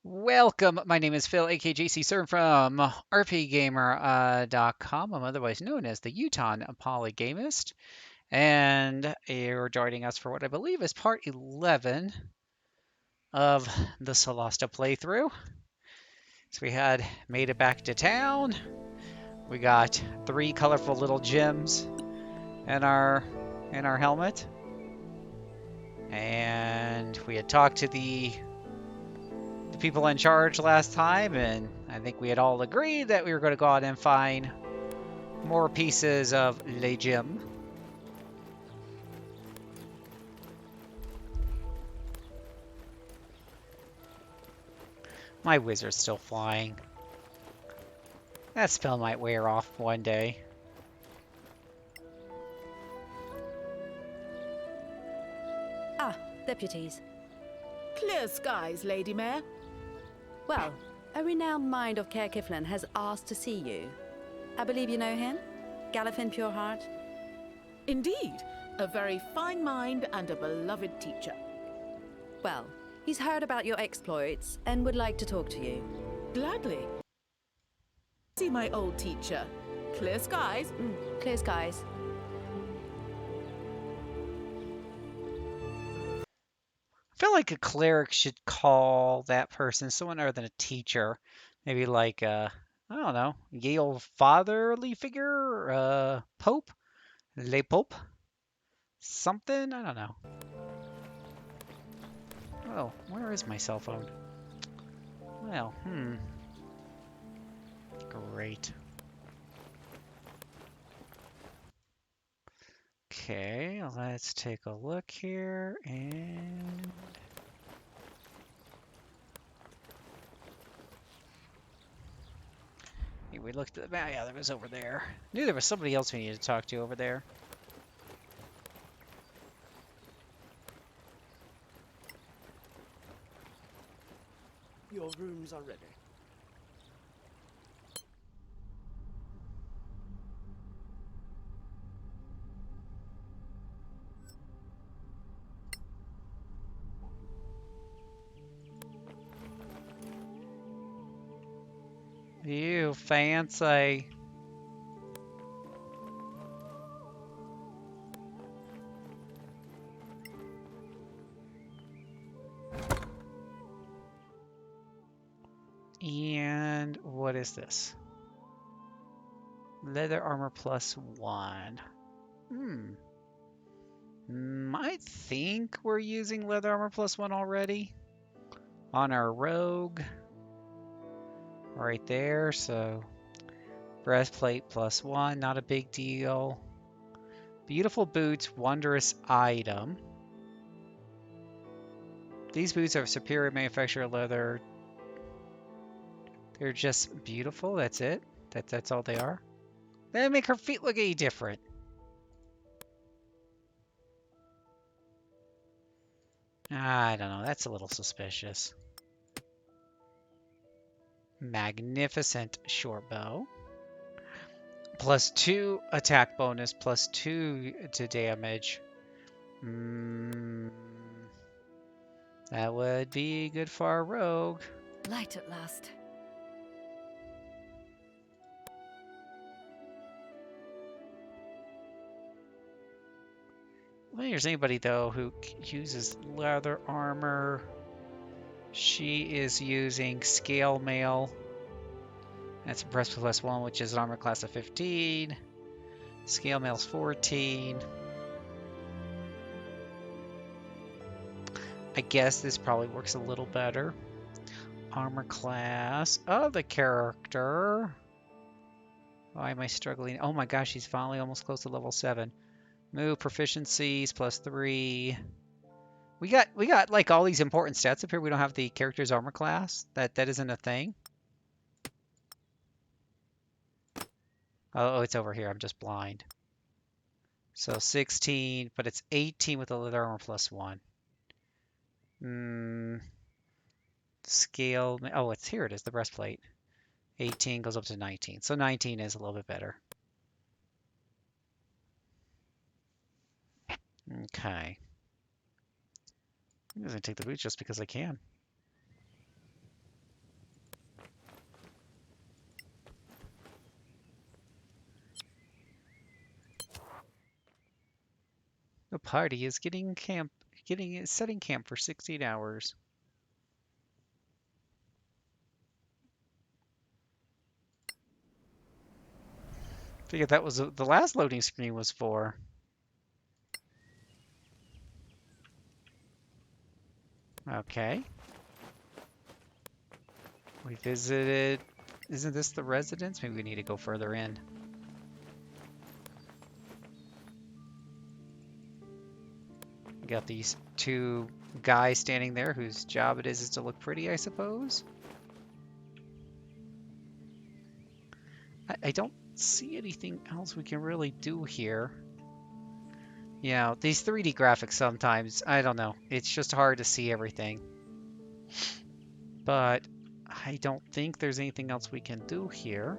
Welcome. My name is Phil, aka JCServant from RPGamer.com. I'm otherwise known as the Utah Polygamist, and you're joining us for what I believe is part 11 of the Solasta playthrough. So we had made it back to town. We got 3 colorful little gems in our helmet, and we had talked to the people in charge last time, and I think we had all agreed that we were going to go out and find more pieces of Le Gem. My wizard's still flying. That spell might wear off one day. Ah, deputies. Clear skies, Lady Mayor. Well, a renowned mind of Caer Kiflin has asked to see you. I believe you know him? Galifin Pureheart? Indeed, a very fine mind and a beloved teacher. Well, he's heard about your exploits and would like to talk to you. Gladly. See my old teacher. Clear skies. Clear skies. I feel like a cleric should call that person someone other than a teacher. Maybe like, I don't know, Yale fatherly figure? Pope? Le Pope? Something? I don't know. Oh, where is my cell phone? Well, Great. Okay, let's take a look here and we looked at the map. Yeah, that was over there. Knew there was somebody else we needed to talk to over there. Your rooms are ready. You fancy. And what is this? Leather armor +1. I think we're using leather armor +1 already on our rogue. Right there, so breastplate +1, not a big deal. Beautiful boots, wondrous item. These boots are superior manufacturer leather. They're just beautiful, that's it. That's all they are. They make her feet look any different. I don't know, that's a little suspicious. Magnificent short bow. +2 attack bonus, +2 to damage. That would be good for our rogue. Light at last. I don't think there's anybody, though, who uses leather armor. She is using scale mail. That's breastplate +1, which is an armor class of 15. Scale mail's 14. I guess this probably works a little better. Armor class of the character. Why am I struggling? Oh my gosh, she's finally almost close to level 7. Move proficiencies +3. We got like all these important stats up here. We don't have the character's armor class. That isn't a thing. Oh, it's over here. I'm just blind. So 16, but it's 18 with the leather armor +1. Scale. Oh, it's here. It is the breastplate. 18 goes up to 19. So 19 is a little bit better. Okay. I'm going to take the boots just because I can. party is setting camp for 16 hours. Figured that was the last loading screen was for. Okay. We visited. Isn't this the residence? Maybe we need to go further in. We got these two guys standing there whose job it is to look pretty, I suppose. I don't see anything else we can really do here. You know, these 3D graphics sometimes, I don't know. It's just hard to see everything. But I don't think there's anything else we can do here.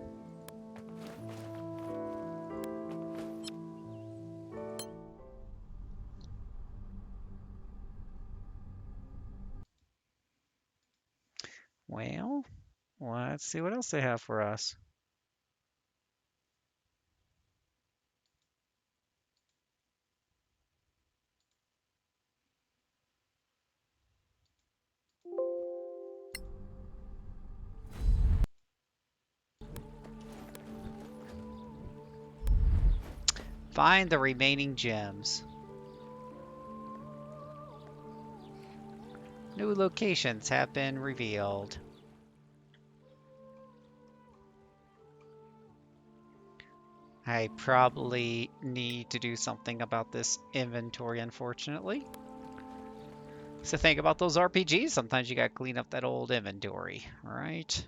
Well, let's see what else they have for us. Find the remaining gems. New locations have been revealed. I probably need to do something about this inventory, unfortunately. So think about those RPGs. Sometimes you gotta clean up that old inventory, right?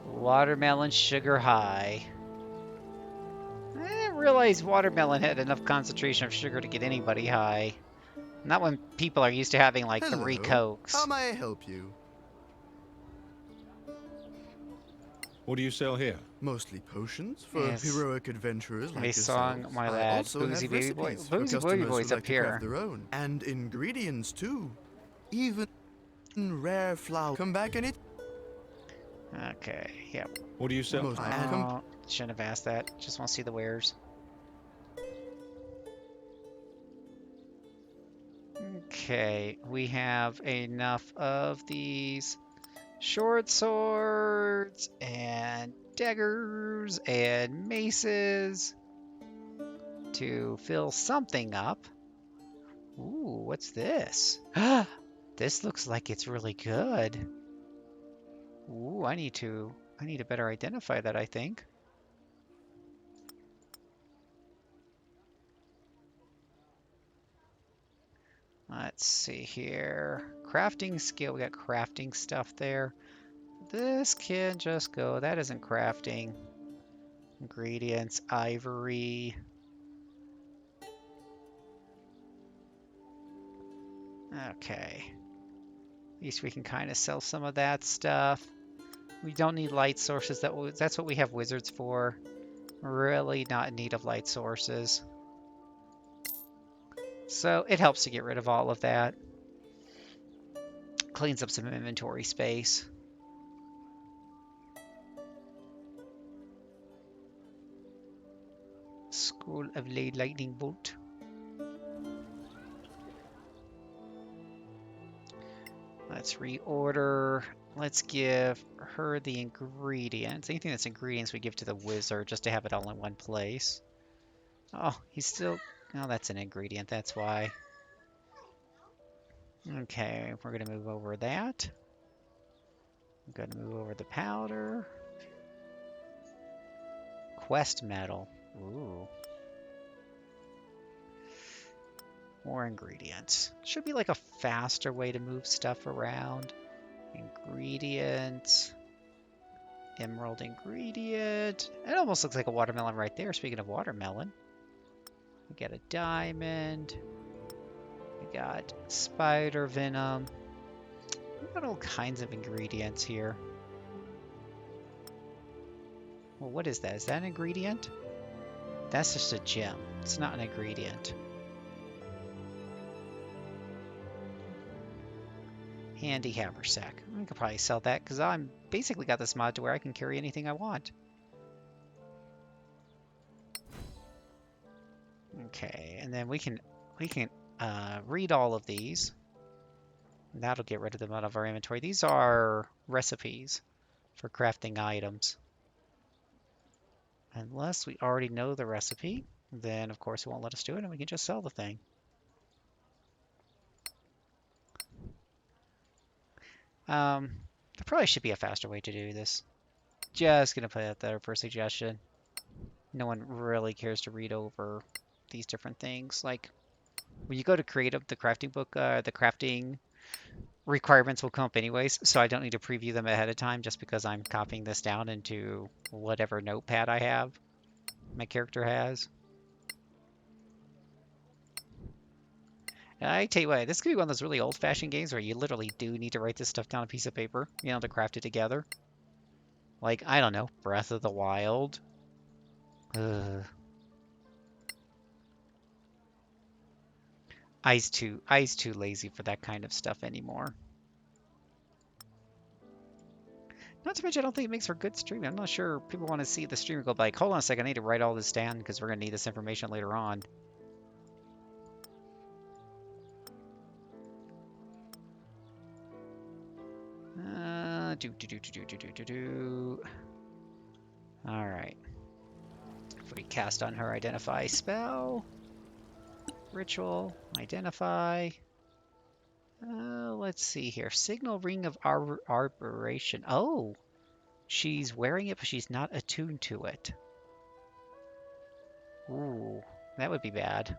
Watermelon sugar high. I didn't realize watermelon had enough concentration of sugar to get anybody high. Not when people are used to having like Hello. 3 Cokes. How may I help you? What do you sell here? Mostly potions for Yes. heroic adventurers like A song, yourselves. my I lad. also Boozy have Baby Boy. recipes for Boozy Baby customers Boy's who up like to here. craft their own. And ingredients too. Even rare flour. Come back and it. Okay, yep. What do you sell? Most Shouldn't have asked that. Just want to see the wares. Okay, we have enough of these short swords and daggers and maces to fill something up. Ooh, what's this? This looks like it's really good. Ooh, I need to better identify that, I think. Let's see here. Crafting skill, we got crafting stuff there. This can just go, that isn't crafting. Ingredients, ivory. Okay. At least we can kind of sell some of that stuff. We don't need light sources, that's what we have wizards for. Really not in need of light sources. So it helps to get rid of all of that. Cleans up some inventory space. School of Late Lightning Bolt. Let's reorder. Let's give her the ingredients. Anything that's ingredients we give to the wizard just to have it all in one place. Oh, he's still... Oh, that's an ingredient. That's why. Okay, we're going to move over that. I'm going to move over the powder. Quest medal. Ooh. More ingredients. Should be like a faster way to move stuff around. Ingredients. Emerald ingredient. It almost looks like a watermelon right there. Speaking of watermelon. We got a diamond. We got spider venom. We've got all kinds of ingredients here. Well, what is that? Is that an ingredient? That's just a gem. It's not an ingredient. Handy haversack. I could probably sell that because I'm basically got this mod to where I can carry anything I want. Okay, and then we can read all of these. That'll get rid of them out of our inventory. These are recipes for crafting items. Unless we already know the recipe, then of course it won't let us do it and we can just sell the thing. There probably should be a faster way to do this. Just gonna put it there for a suggestion. No one really cares to read over these different things. Like when you go to creative, the crafting book, the crafting requirements will come up anyways, so I don't need to preview them ahead of time just because I'm copying this down into whatever notepad I have, my character has. I tell you what, this could be one of those really old-fashioned games where you literally do need to write this stuff down on a piece of paper, you know, to craft it together. Like, I don't know, Breath of the Wild. Ugh. I's too lazy for that kind of stuff anymore. Not to mention, I don't think it makes for good streaming. I'm not sure people want to see the streamer go like, hold on a second, I need to write all this down because we're going to need this information later on. All right. If we cast on her identify spell, ritual, identify. Let's see here. Signal ring of arboration. Oh, she's wearing it, but she's not attuned to it. Ooh, that would be bad.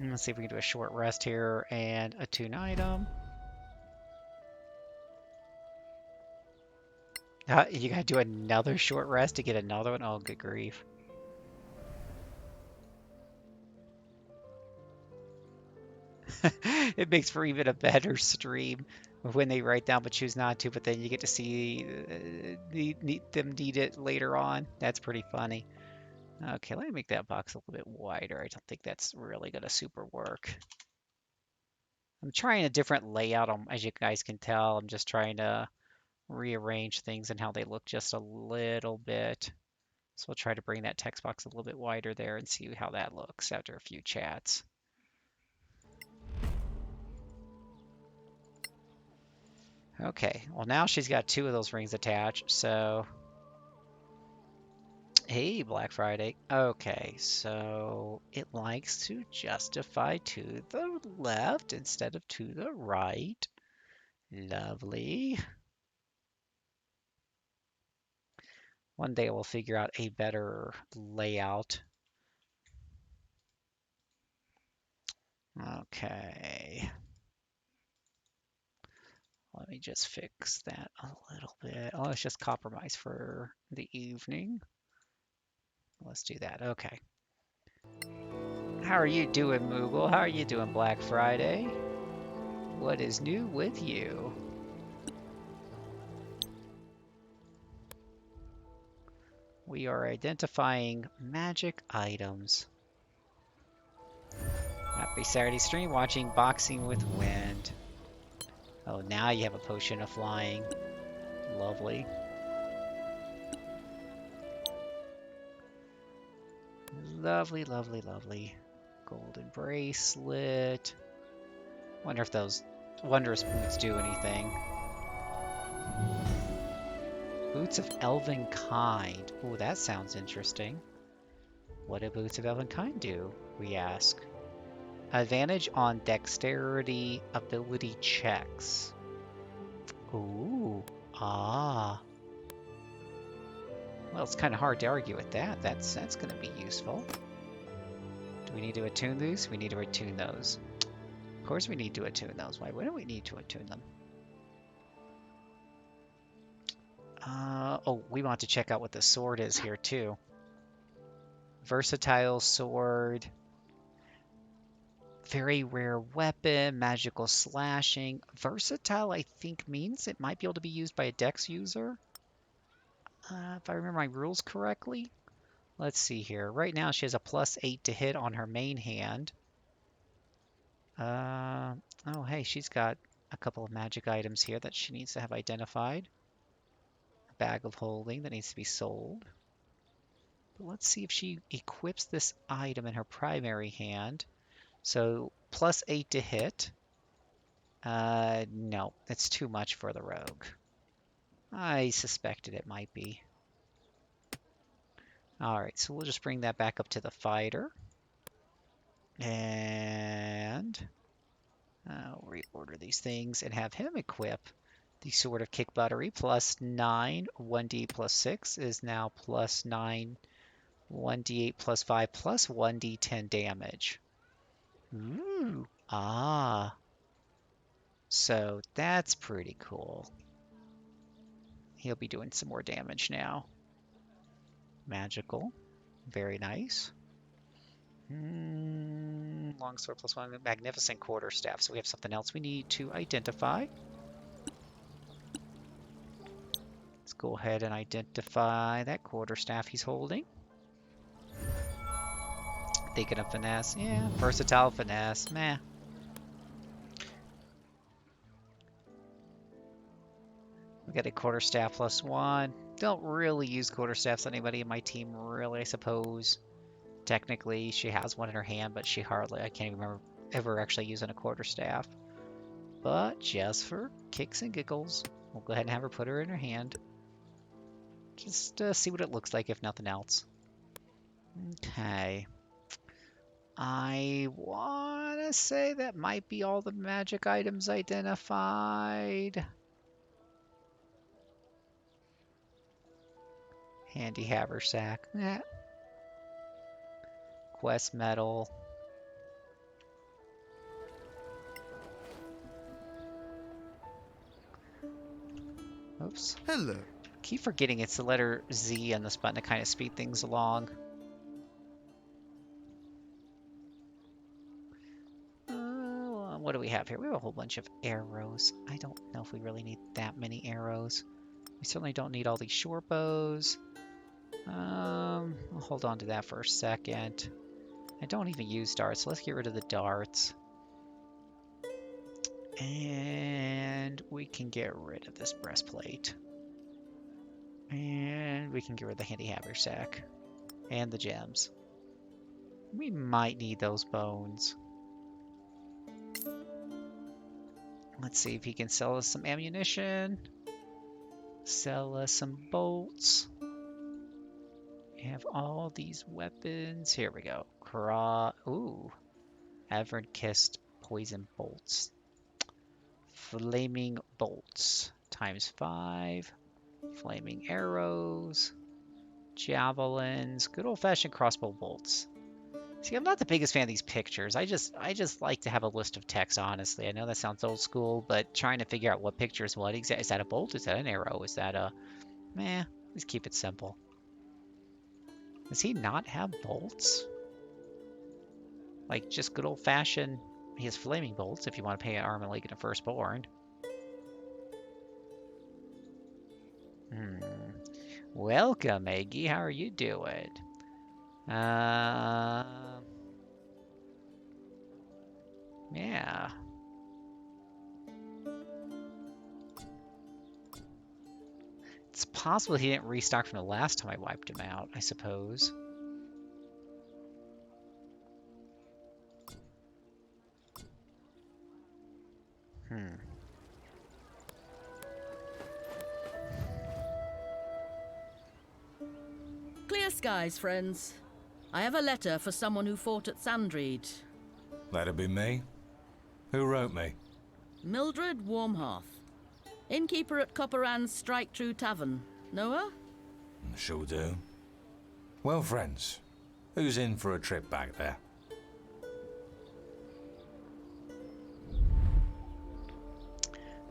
Let's see if we can do a short rest here and attune item. You gotta do another short rest to get another one? Oh, good grief. It makes for even a better stream when they write down but choose not to, but then you get to see them need it later on. That's pretty funny. Okay, let me make that box a little bit wider. I don't think that's really gonna super work. I'm trying a different layout, as you guys can tell. I'm just trying to rearrange things and how they look just a little bit. So we'll try to bring that text box a little bit wider there and see how that looks after a few chats. Okay, well now she's got 2 of those rings attached, so... Hey, Black Friday. Okay, so it likes to justify to the left instead of to the right. Lovely. One day we'll figure out a better layout. Okay. Let me just fix that a little bit. Oh, it's just compromise for the evening. Let's do that. Okay. How are you doing, Moogle? How are you doing, Black Friday? What is new with you? We are identifying magic items. Happy Saturday stream, watching Boxing with Wind. Oh, now you have a potion of flying. Lovely. Lovely, lovely, lovely. Golden bracelet. Wonder if those wondrous boots do anything. Boots of Elven Kind. Ooh, that sounds interesting. What do Boots of Elven Kind do, we ask? Advantage on dexterity ability checks. Ooh, ah. Well, it's kind of hard to argue with that. That's going to be useful. Do we need to attune these? We need to attune those. Of course we need to attune those. Why wouldn't we need to attune them? Oh, we want to check out what the sword is here too. Versatile sword. Very rare weapon, magical slashing. Versatile, I think, means it might be able to be used by a dex user. If I remember my rules correctly. Let's see here. Right now she has a +8 to hit on her main hand. Oh, hey, she's got a couple of magic items here that she needs to have identified. A bag of holding that needs to be sold. But let's see if she equips this item in her primary hand. So +8 to hit. No, it's too much for the rogue. I suspected it might be. All right, so we'll just bring that back up to the fighter. And reorder these things and have him equip the Sword of Kick Buttery. +9, 1d +6 is now +9, 1d8 +5 +1d10 damage. Ooh. Ah. So that's pretty cool. He'll be doing some more damage now. Magical. Very nice. Longsword +1, magnificent quarterstaff. So we have something else we need to identify. Let's go ahead and identify that quarterstaff he's holding. Thinking of finesse. Yeah, versatile finesse. Meh. We got a quarterstaff +1. Don't really use quarterstaffs on anybody in my team, really, I suppose. Technically, she has one in her hand, but she hardly, I can't even remember ever actually using a quarterstaff. But just for kicks and giggles, we'll go ahead and have her put her in her hand. Just see what it looks like, if nothing else. Okay. I want to say that might be all the magic items identified. Handy haversack. Quest medal. Oops. Hello. Keep forgetting it's the letter Z on this button to kind of speed things along. What do we have here? We have a whole bunch of arrows. I don't know if we really need that many arrows. We certainly don't need all these short bows. I'll hold on to that for a second. I don't even use darts, so let's get rid of the darts. And we can get rid of this breastplate. And we can get rid of the handy haversack. And the gems. We might need those bones. Let's see if he can sell us some ammunition. Sell us some bolts. We have all these weapons. Here we go. Ooh. Avern-Kissed poison bolts. Flaming bolts. ×5. Flaming arrows. Javelins. Good old-fashioned crossbow bolts. See, I'm not the biggest fan of these pictures. I just like to have a list of text, honestly. I know that sounds old school, but trying to figure out what picture is what. Is that a bolt? Is that an arrow? Is that a... Meh, let's keep it simple. Does he not have bolts? Like, just good old-fashioned... He has flaming bolts if you want to pay an arm and leg in a firstborn. Welcome, Aggie. How are you doing? Yeah. It's possible he didn't restock from the last time I wiped him out, I suppose. Clear skies, friends. I have a letter for someone who fought at Sandreed. That'd be me. Who wrote me? Mildred Warmhearth. Innkeeper at Copperan's Strike True Tavern. Know her? Sure do. Well, friends, who's in for a trip back there?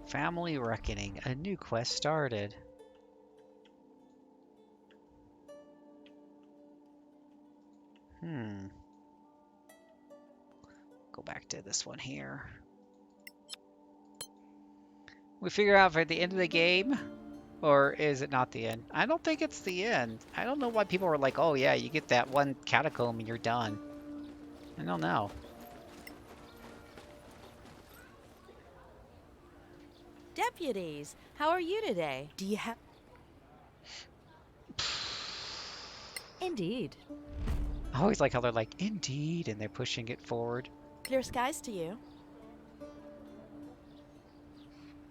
Family Reckoning. A new quest started. Go back to this one here. We figure out for the end of the game, Or is it not the end? I don't think it's the end. I don't know why people were like, oh yeah, you get that one catacomb and you're done. I don't know. Deputies, how are you today? Do you have... Indeed. I always like how they're like, indeed, and they're pushing it forward. Clear skies to you.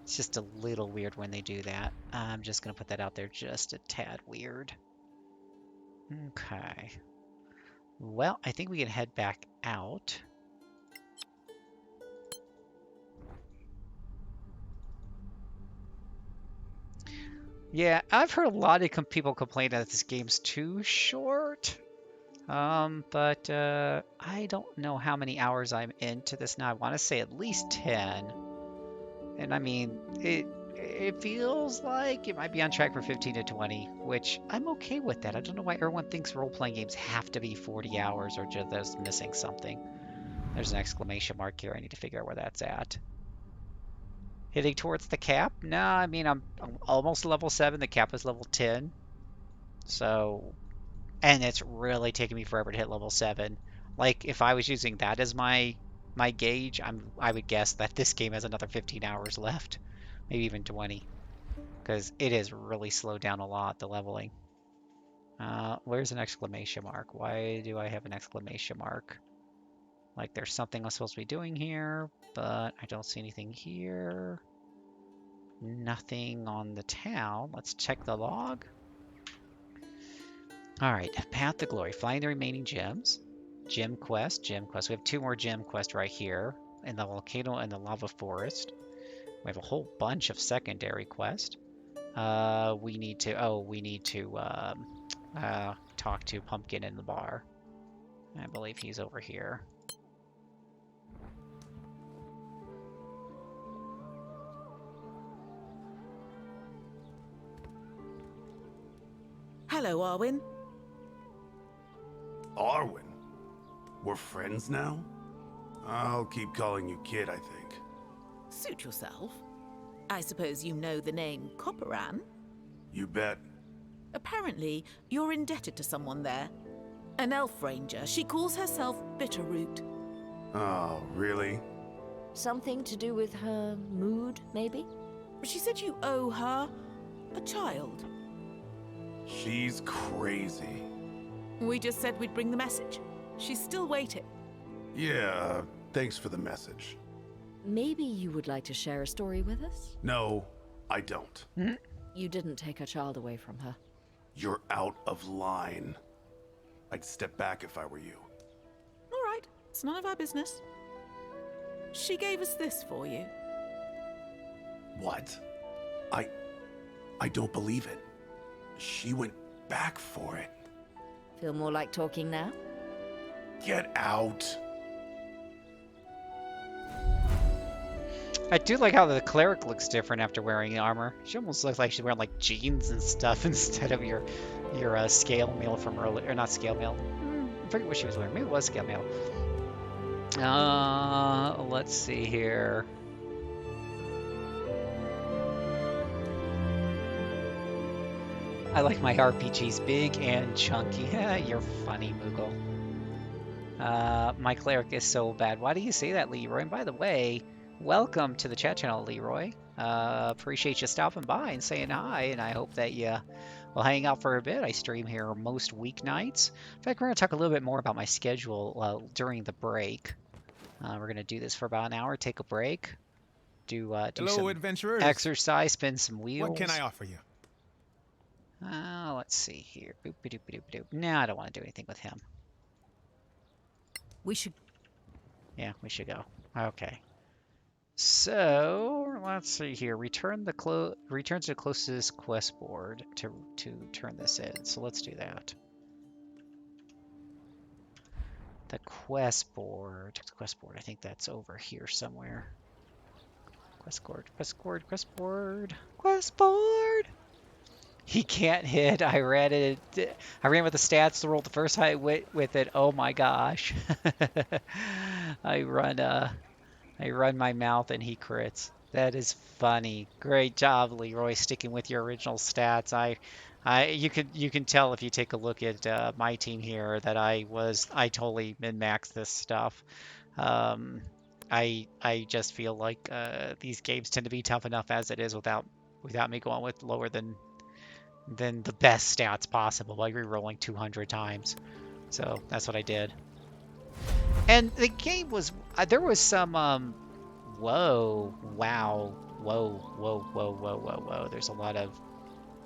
It's just a little weird when they do that. I'm just going to put that out there, just a tad weird. Okay. Well, I think we can head back out. Yeah, I've heard a lot of people complain that this game's too short. But I don't know how many hours I'm into this now. I want to say at least 10. And I mean, it feels like it might be on track for 15 to 20, which I'm okay with that. I don't know why everyone thinks role-playing games have to be 40 hours or just missing something. There's an exclamation mark here. I need to figure out where that's at. Hitting towards the cap? No, I mean, I'm almost level 7. The cap is level 10. So, and it's really taking me forever to hit level 7. Like, if I was using that as my gauge, I would guess that this game has another 15 hours left. Maybe even 20. Because it has really slowed down a lot, the leveling. Where's an exclamation mark? Why do I have an exclamation mark? Like, there's something I'm supposed to be doing here, but I don't see anything here. Nothing on the town. Let's check the log. Alright, Path to Glory. Find the remaining gems. Gem quest, gem quest. We have 2 more gem quests right here in the volcano and the lava forest. We have a whole bunch of secondary quests. We need to talk to Pumpkin in the bar. I believe he's over here. Hello, Arwen. Arwen? We're friends now? I'll keep calling you kid, I think. Suit yourself. I suppose you know the name Copperan? You bet. Apparently, you're indebted to someone there. An elf ranger. She calls herself Bitterroot. Oh, really? Something to do with her mood, maybe? She said you owe her a child. She's crazy. We just said we'd bring the message. She's still waiting. Yeah, thanks for the message. Maybe you would like to share a story with us? No, I don't. You didn't take a child away from her. You're out of line. I'd step back if I were you. All right, it's none of our business. She gave us this for you. What? I don't believe it. She went back for it. Feel more like talking now? Get out. I do like how the cleric looks different after wearing the armor. She almost looks like she's wearing like jeans and stuff instead of your scale mail from earlier, or not scale mail. I forget what she was wearing. Maybe it was scale mail. Let's see here. I like my RPGs big and chunky. You're funny, Moogle. My cleric is so bad. Why do you say that, Leroy? And by the way, welcome to the chat channel, Leroy. Appreciate you stopping by and saying hi, and I hope that you will hang out for a bit. I stream here most weeknights. In fact, we're going to talk a little bit more about my schedule during the break. We're going to do this for about an hour, take a break, do Hello, some adventurers. exercise, spin some wheels. What can I offer you? Let's see here. Boop, ba-doop, ba-doop, ba-doop. No, I don't want to do anything with him. We should... Yeah, we should go. Okay. So, let's see here. Return to the closest quest board to turn this in. So let's do that. The quest board. I think that's over here somewhere. Quest board. He can't hit. I ran with the stats to roll the first hit with it. Oh my gosh. I run my mouth and he crits. That is funny. Great job, Leroy, sticking with your original stats. You can tell if you take a look at my team here that I totally min-maxed this stuff. Um, I just feel like these games tend to be tough enough as it is without me going with lower than the best stats possible by re-rolling 200 times. So that's what I did. And the game was there was some whoa, wow, whoa, whoa, whoa, whoa, whoa, whoa. There's a lot of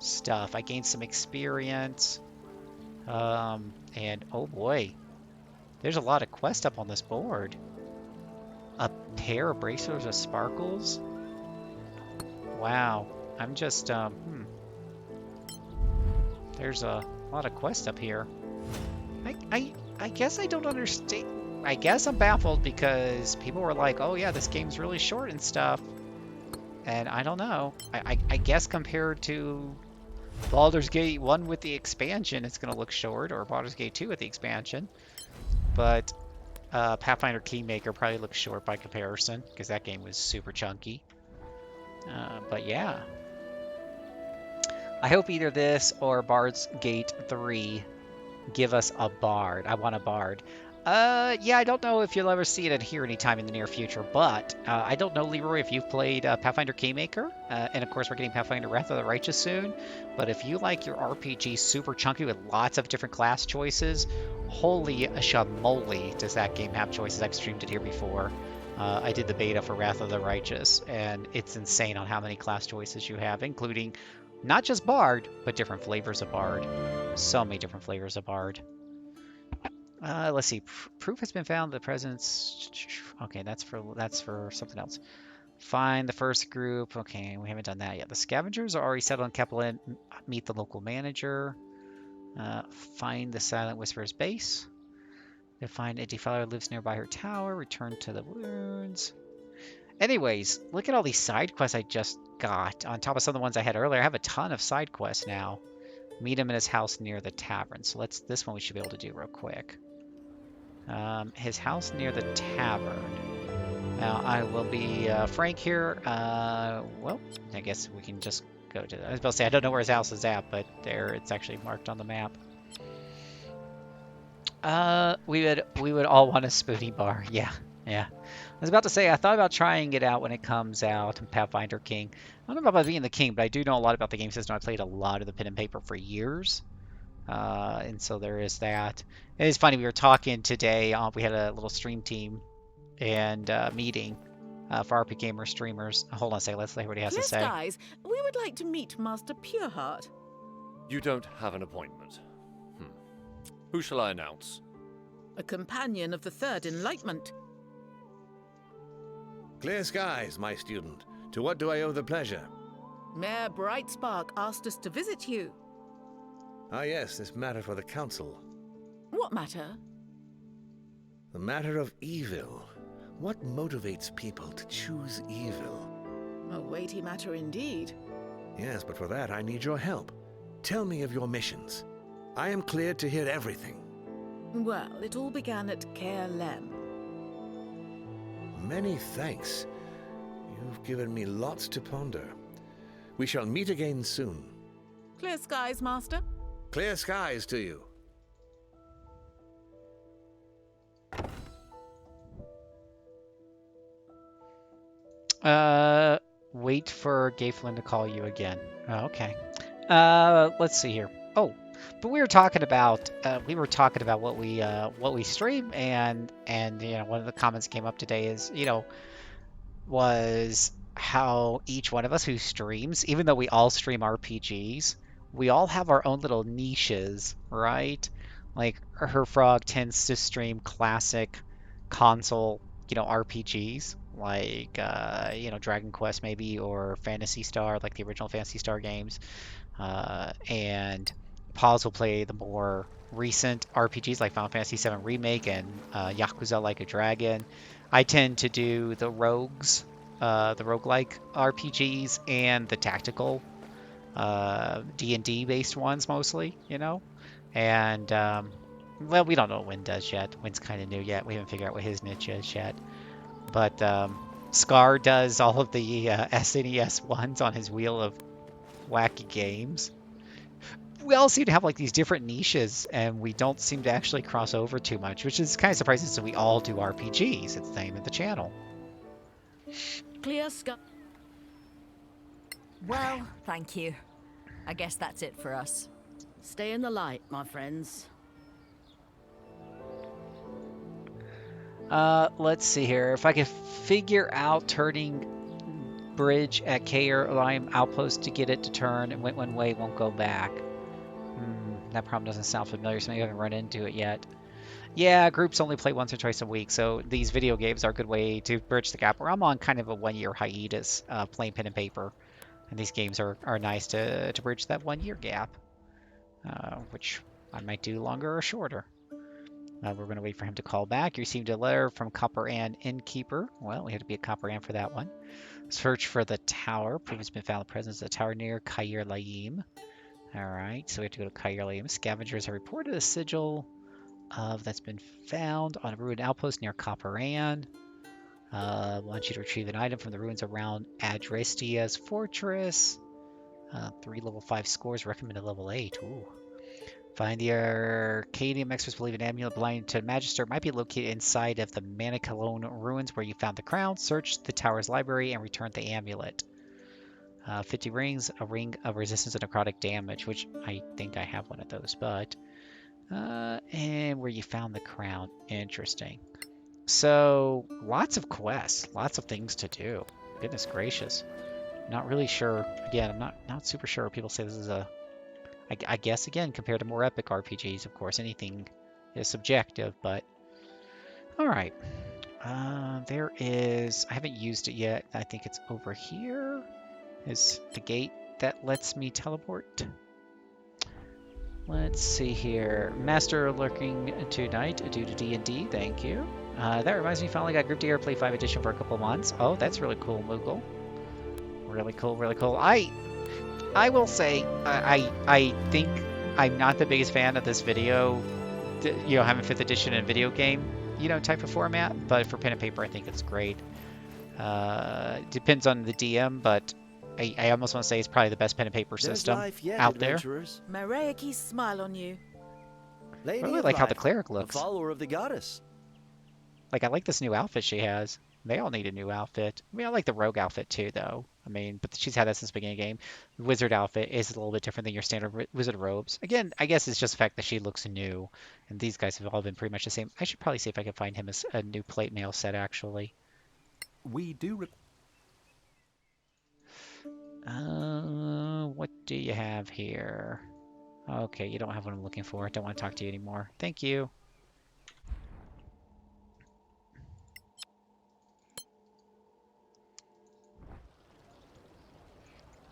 stuff. I gained some experience. And oh boy, there's a lot of quests up on this board. A pair of bracelets of sparkles. Wow, I'm just There's a lot of quests up here. I guess I don't understand. I guess I'm baffled because people were like, oh yeah, this game's really short and stuff. And I don't know. I guess compared to Baldur's Gate 1 with the expansion, it's going to look short, or Baldur's Gate 2 with the expansion. But Pathfinder Kingmaker probably looks short by comparison, because that game was super chunky. But yeah. I hope either this or Baldur's Gate 3 give us a bard. I want a bard. Yeah, I don't know if you'll ever see it in here anytime in the near future, but I don't know, Leroy, if you've played Pathfinder Kingmaker, and of course we're getting Pathfinder Wrath of the Righteous soon, but if you like your RPG super chunky with lots of different class choices, holy shamoly does that game have choices. I've streamed it here before. I did the beta for Wrath of the Righteous, and it's insane on how many class choices you have, including not just Bard, but different flavors of Bard. So many different flavors of Bard. Let's see. Proof has been found. The presence. Okay, that's for something else. Find the first group. Okay, we haven't done that yet. The scavengers are already settled in Kaplan. Meet the local manager. Find the Silent Whisperer's base. Find a defiler lives nearby her tower. Return to the wounds. Anyways, look at all these side quests I just got. On top of some of the ones I had earlier, I have a ton of side quests now. Meet him in his house near the tavern. So this one we should be able to do real quick. His house near the tavern. Now I will be frank here. Well, I guess we can just go to. I was about to say I don't know where his house is at, but there it's actually marked on the map. We would all want a spoony bar. Yeah. I was about to say I thought about trying it out when it comes out in Pathfinder King. I don't know about being the king, but I do know a lot about the game system. I played a lot of the pen and paper for years. And so there is that. And it's funny, we were talking today, we had a little stream team and meeting for RP Gamer streamers. Hold on a second, let's see what he has to say. Guys, we would like to meet Master Pureheart. You don't have an appointment. Who shall I announce? A companion of the Third Enlightenment. Clear skies, my student. To what do I owe the pleasure? Mayor Brightspark asked us to visit you. Ah yes, this matter for the council. What matter? The matter of evil. What motivates people to choose evil? A weighty matter indeed. Yes, but for that I need your help. Tell me of your missions. I am cleared to hear everything. Well, it all began at Caer Lem. Many thanks. You've given me lots to ponder. We shall meet again soon. Clear skies, Master. Clear skies to you. Wait for Gayflin to call you again. Oh, okay. Let's see here. Oh, but we were talking about what we stream, and one of the comments that came up today is was how each one of us who streams, even though we all stream RPGs, we all have our own little niches, right? Like Her Frog tends to stream classic console, RPGs, like Dragon Quest maybe, or Phantasy Star, like the original Phantasy Star games, and Paz will play the more recent RPGs like Final Fantasy VII Remake and Yakuza Like a Dragon. I tend to do the rogues, the roguelike RPGs, and the tactical D&D based ones mostly, And, well, we don't know what Win does yet. Win's kind of new yet. We haven't figured out what his niche is yet. But Scar does all of the SNES ones on his wheel of wacky games. We all seem to have like these different niches, and we don't seem to actually cross over too much, which is kind of surprising since we all do RPGs. It's the name of the channel. Clear sky. Well, thank you. I guess that's it for us. Stay in the light, my friends. Let's see here. If I can figure out turning bridge at Kayer Lime Outpost to get it to turn and went one way, won't go back. That problem doesn't sound familiar, so maybe I haven't run into it yet. Yeah, groups only play once or twice a week, so these video games are a good way to bridge the gap. Where I'm on kind of a one-year hiatus playing pen and paper, and these games are nice to bridge that one-year gap, which I might do longer or shorter. We're going to wait for him to call back. You received a letter from Copper Ann Innkeeper. Well, we had to be a Copper Ann for that one. Search for the tower. Proof has been found the presence of the tower near Kayer Laim. All right, so we have to go to Kayer Laim. Scavengers have reported a sigil that's been found on a ruined outpost near Copper Ann. Want you to retrieve an item from the ruins around Adrestia's fortress. 3 level 5 scores, recommended level 8. Ooh. Find the Arcadium experts believe an amulet belonging to Magister might be located inside of the Manicalone ruins where you found the crown. Search the tower's library and return the amulet. 50 rings, a ring of resistance to necrotic damage, which I think I have one of those, but... and where you found the crown. Interesting. So, lots of quests, lots of things to do. Goodness gracious. Not really sure. Again, I'm not super sure. People say this is a... I guess, again, compared to more epic RPGs, of course, anything is subjective, but... Alright. There is... I haven't used it yet. I think it's over here. Is the gate that lets me teleport. Let's see here. Master lurking tonight due to D&D. Thank you. That reminds me, finally got Group D Play 5 edition for a couple months. Oh, that's really cool, Moogle. Really cool, really cool. I will say, I think I'm not the biggest fan of this video, having 5th edition in video game, type of format, but for pen and paper, I think it's great. Depends on the DM, but I almost want to say it's probably the best pen and paper system out there. Marayaki's smile on you. I really like how the cleric looks. A follower of the goddess. Like, I like this new outfit she has. They all need a new outfit. I mean, I like the rogue outfit too, though. I mean, but she's had that since the beginning of the game. The wizard outfit is a little bit different than your standard wizard robes. Again, I guess it's just the fact that she looks new, and these guys have all been pretty much the same. I should probably see if I can find him as a new plate mail set, actually. We do... What do you have here? Okay, you don't have what I'm looking for. I don't want to talk to you anymore. Thank you.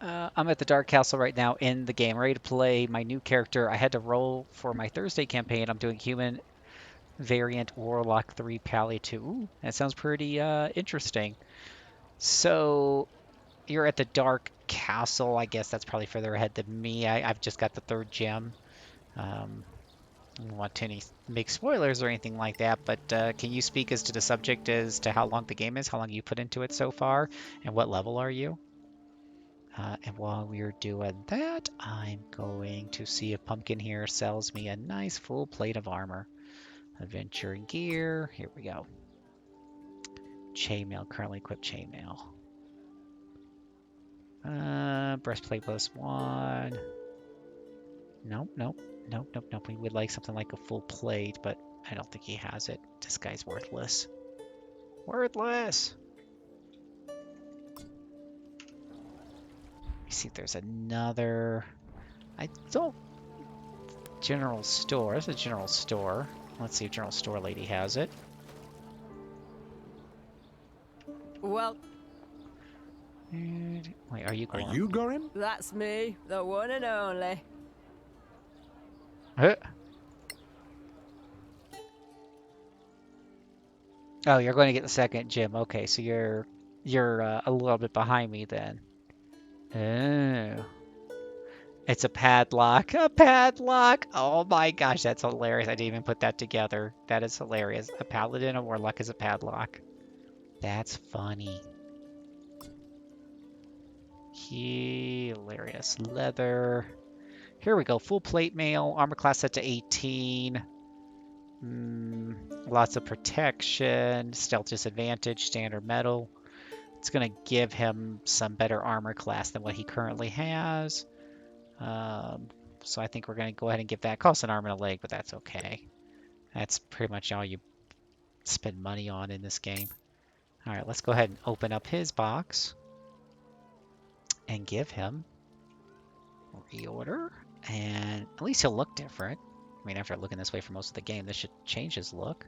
I'm at the Dark Castle right now in the game, ready to play my new character. I had to roll for my Thursday campaign. I'm doing Human Variant Warlock 3 Pally 2. Ooh, that sounds pretty interesting. So... You're at the Dark Castle. I guess that's probably further ahead than me. I've just got the 3rd gem. I don't want to make spoilers or anything like that, but can you speak as to the subject as to how long the game is, how long you put into it so far, and what level are you? And while we're doing that, I'm going to see if Pumpkin here sells me a nice full plate of armor. Adventure gear. Here we go. Chainmail. Currently equipped chainmail. Breastplate +1. Nope. We would like something like a full plate, but I don't think he has it. This guy's worthless. Worthless! Let me see if there's another... General store. There's a general store. Let's see if general store lady has it. Well... Wait, are you Gorim? Are you Gorim? That's me, the one and only. Oh, you're going to get the 2nd gym. Okay, so you're a little bit behind me then. Oh. It's a padlock. A padlock! Oh my gosh, that's hilarious. I didn't even put that together. That is hilarious. A paladin, a warlock is a padlock. That's funny. Hilarious. Leather. Here we go. Full plate mail. Armor class set to 18. Lots of protection. Stealth disadvantage. Standard metal. It's going to give him some better armor class than what he currently has. So I think we're going to go ahead and give that. Costs an arm and a leg, but that's okay. That's pretty much all you spend money on in this game. All right, let's go ahead and open up his box and give him reorder. And at least he'll look different. I mean, after looking this way for most of the game, this should change his look.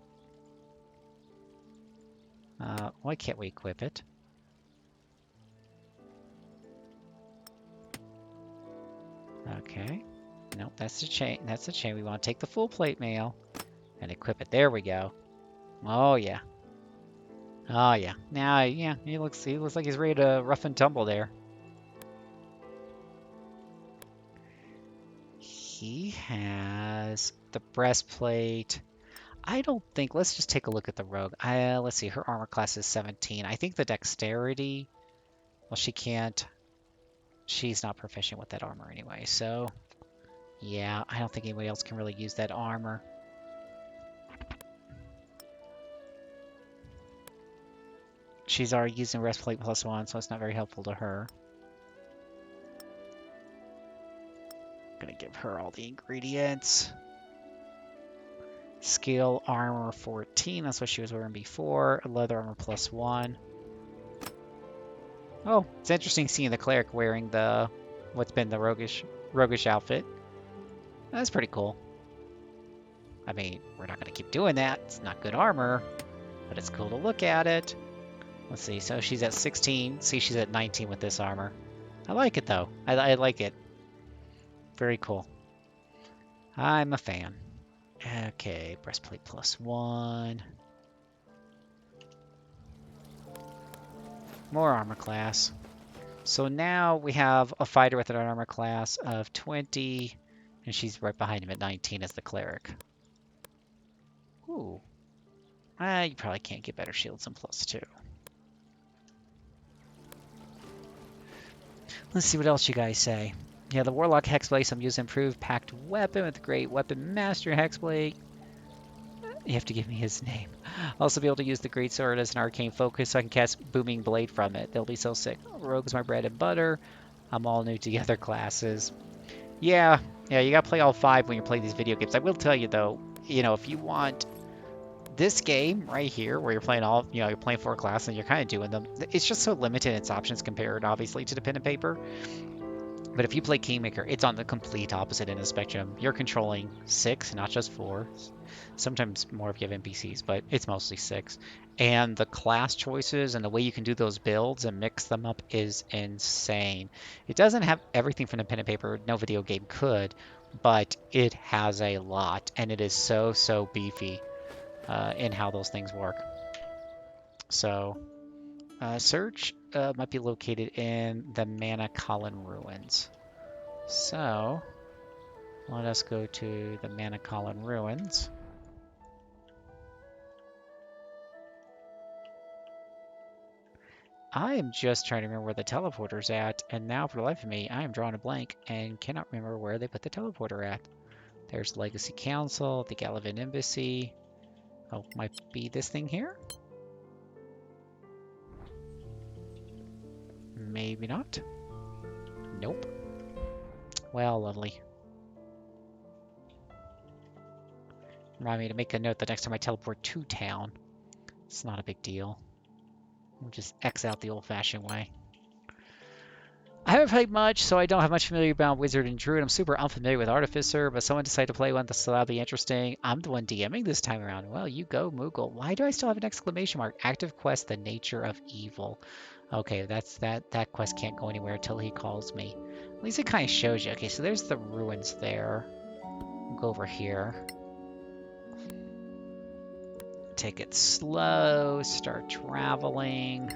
Why can't we equip it? Okay. Nope, that's the chain. That's the chain. We want to take the full plate mail and equip it. There we go. Oh yeah. Oh yeah. Now, yeah, he looks like he's ready to rough and tumble there. He has the breastplate. I don't think. Let's just take a look at the rogue. Let's see. Her armor class is 17. I think the dexterity. Well, she can't. She's not proficient with that armor anyway. So, yeah, I don't think anybody else can really use that armor. She's already using breastplate +1, so it's not very helpful to her. Gonna give her all the ingredients. Skill armor 14, that's what she was wearing before. Leather armor +1. Oh, it's interesting seeing the cleric wearing the what's been the roguish outfit. That's pretty cool. I mean, we're not gonna keep doing that. It's not good armor, but it's cool to look at it. Let's see. So she's at 16. See, she's at 19 with this armor. I like it though. I like it. Very cool. I'm a fan. Okay, breastplate +1. More armor class. So now we have a fighter with an armor class of 20, and she's right behind him at 19 as the cleric. Ooh. You probably can't get better shields than +2. Let's see what else you guys say. Yeah, the Warlock Hexblade, some use improved packed weapon with great weapon master Hexblade. You have to give me his name. I'll also be able to use the Great Sword as an arcane focus so I can cast Booming Blade from it. They'll be so sick. Rogue's my bread and butter. I'm all new to the other classes. Yeah, you gotta play all 5 when you're playing these video games. I will tell you though, if you want this game right here where you're playing all, you're playing 4 classes and you're kind of doing them, it's just so limited in its options compared obviously to the pen and paper. But if you play Kingmaker, it's on the complete opposite end of the spectrum. You're controlling 6, not just 4. Sometimes more if you have NPCs, but it's mostly 6. And the class choices and the way you can do those builds and mix them up is insane. It doesn't have everything from the pen and paper. No video game could, but it has a lot. And it is so beefy in how those things work. So... search might be located in the Manicolin Ruins. So, let us go to the Manicolin Ruins. I am just trying to remember where the teleporter's at, and now for the life of me, I am drawing a blank and cannot remember where they put the teleporter at. There's Legacy Council, the Galavan Embassy. Oh, might be this thing here? Maybe not. Nope. Well, lovely. Remind me to make a note the next time I teleport to town. It's not a big deal. We'll just X out the old-fashioned way. I haven't played much, so I don't have much familiar about Wizard and Druid. I'm super unfamiliar with Artificer, but someone decided to play one that's that'll be interesting. I'm the one DMing this time around. Well, you go, Moogle. Why do I still have an exclamation mark? Active quest, the nature of evil. Okay, that quest can't go anywhere until he calls me. At least it kind of shows you. Okay, so there's the ruins there. We'll go over here. Take it slow, start traveling.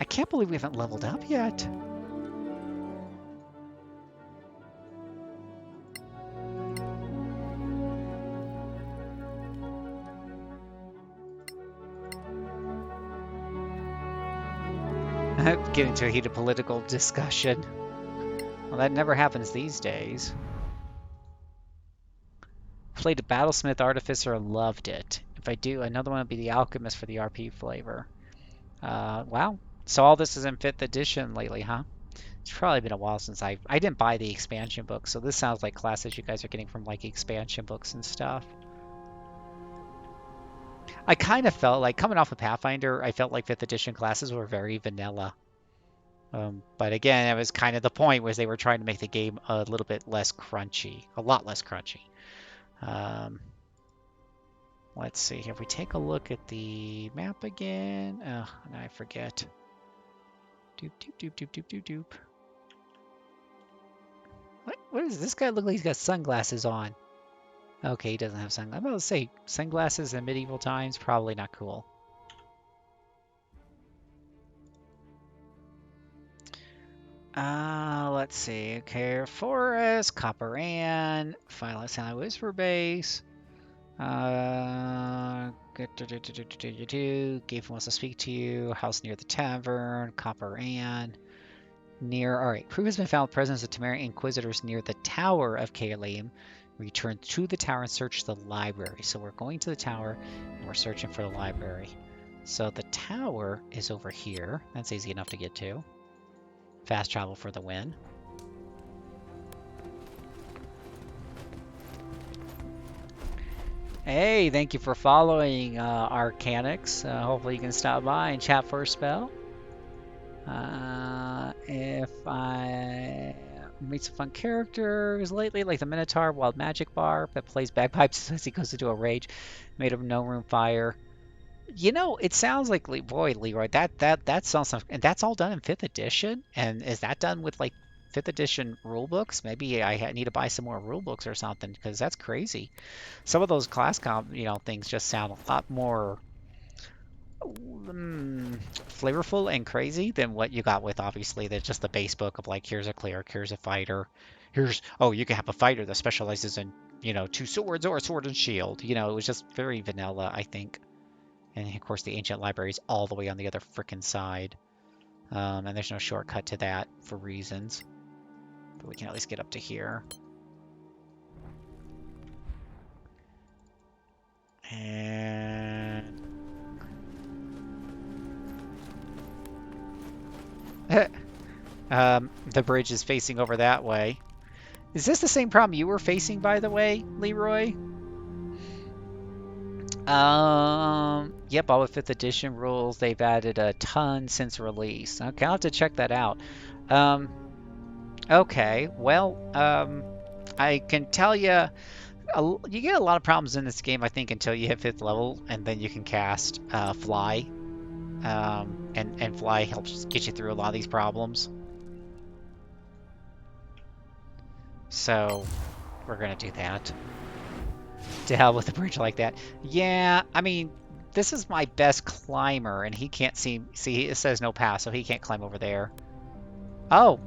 I can't believe we haven't leveled up yet. Get into a heated political discussion. Well, that never happens these days. Played a Battlesmith Artificer, loved it. If I do, another one would be the Alchemist for the RP flavor. Wow. So all this is in 5th edition lately, huh? It's probably been a while since I didn't buy the expansion book, so this sounds like classes you guys are getting from like expansion books and stuff. I kind of felt like coming off of Pathfinder, I felt like 5th edition classes were very vanilla. But again, it was kind of the point was they were trying to make the game a little bit less crunchy, a lot less crunchy. Let's see, if we take a look at the map again. Oh, and I forget. Doop, doop, doop, doop, doop, doop, doop. What does this guy look like? He's got sunglasses on. Okay, he doesn't have sunglasses. I'm about to say, sunglasses in medieval times, probably not cool. Let's see. Okay, Forest, Copper Ann, Violet Sound Whisper Base. Gave wants to speak to you. House near the tavern. Copper Ann. Near. Alright. Proof has been found presence of Temerian Inquisitors near the Tower of Caerleim. Return to the tower and search the library. So we're going to the tower and we're searching for the library. So the tower is over here. That's easy enough to get to. Fast travel for the win. Hey, thank you for following Arcanix. Hopefully you can stop by and chat for a spell. If I meet some fun characters lately, like the Minotaur, Wild Magic Bar, that plays bagpipes as he goes into a rage, made of no room fire. You know, it sounds like, boy, Leroy, that sounds, and that's all done in 5th edition? And is that done with like 5th edition rule books? Maybe I need to buy some more rule books or something, because that's crazy. Some of those class things just sound a lot more flavorful and crazy than what you got with, obviously, just the base book of like, here's a cleric, here's a fighter, oh, you can have a fighter that specializes in, 2 swords or a sword and shield. It was just very vanilla, I think. And of course, the ancient library is all the way on the other frickin' side. And there's no shortcut to that for reasons. But we can at least get up to here. And... the bridge is facing over that way. Is this the same problem you were facing, by the way, Leroy? Yep, all the 5th edition rules. They've added a ton since release. Okay, I'll have to check that out. Okay, well, I can tell you, you get a lot of problems in this game, I think, until you hit 5th level, and then you can cast Fly. And Fly helps get you through a lot of these problems. So, we're gonna do that. To hell with a bridge like that. Yeah, I mean, this is my best climber, and he can't see, it says no pass, so he can't climb over there. Oh,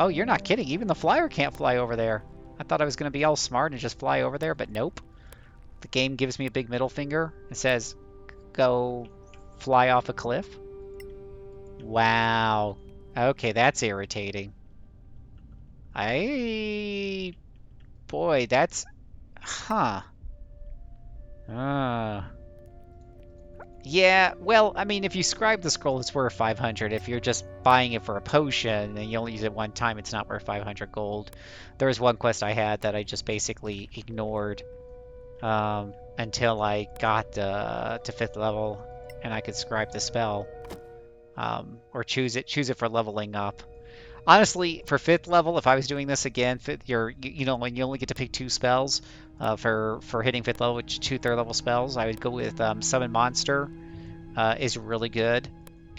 you're not kidding. Even the flyer can't fly over there. I thought I was going to be all smart and just fly over there, but nope. The game gives me a big middle finger. It says, go fly off a cliff. Wow. Okay, that's irritating. Boy, that's... Huh. Yeah, well, I mean, if you scribe the scroll, it's worth 500. If you're just buying it for a potion and you only use it one time, it's not worth 500 gold. There was one quest I had that I just basically ignored until I got to 5th level and I could scribe the spell or choose it for leveling up. Honestly, for 5th level, if I was doing this again, when you only get to pick 2 spells for hitting 5th level, which 2 3rd level spells, I would go with Summon Monster is really good,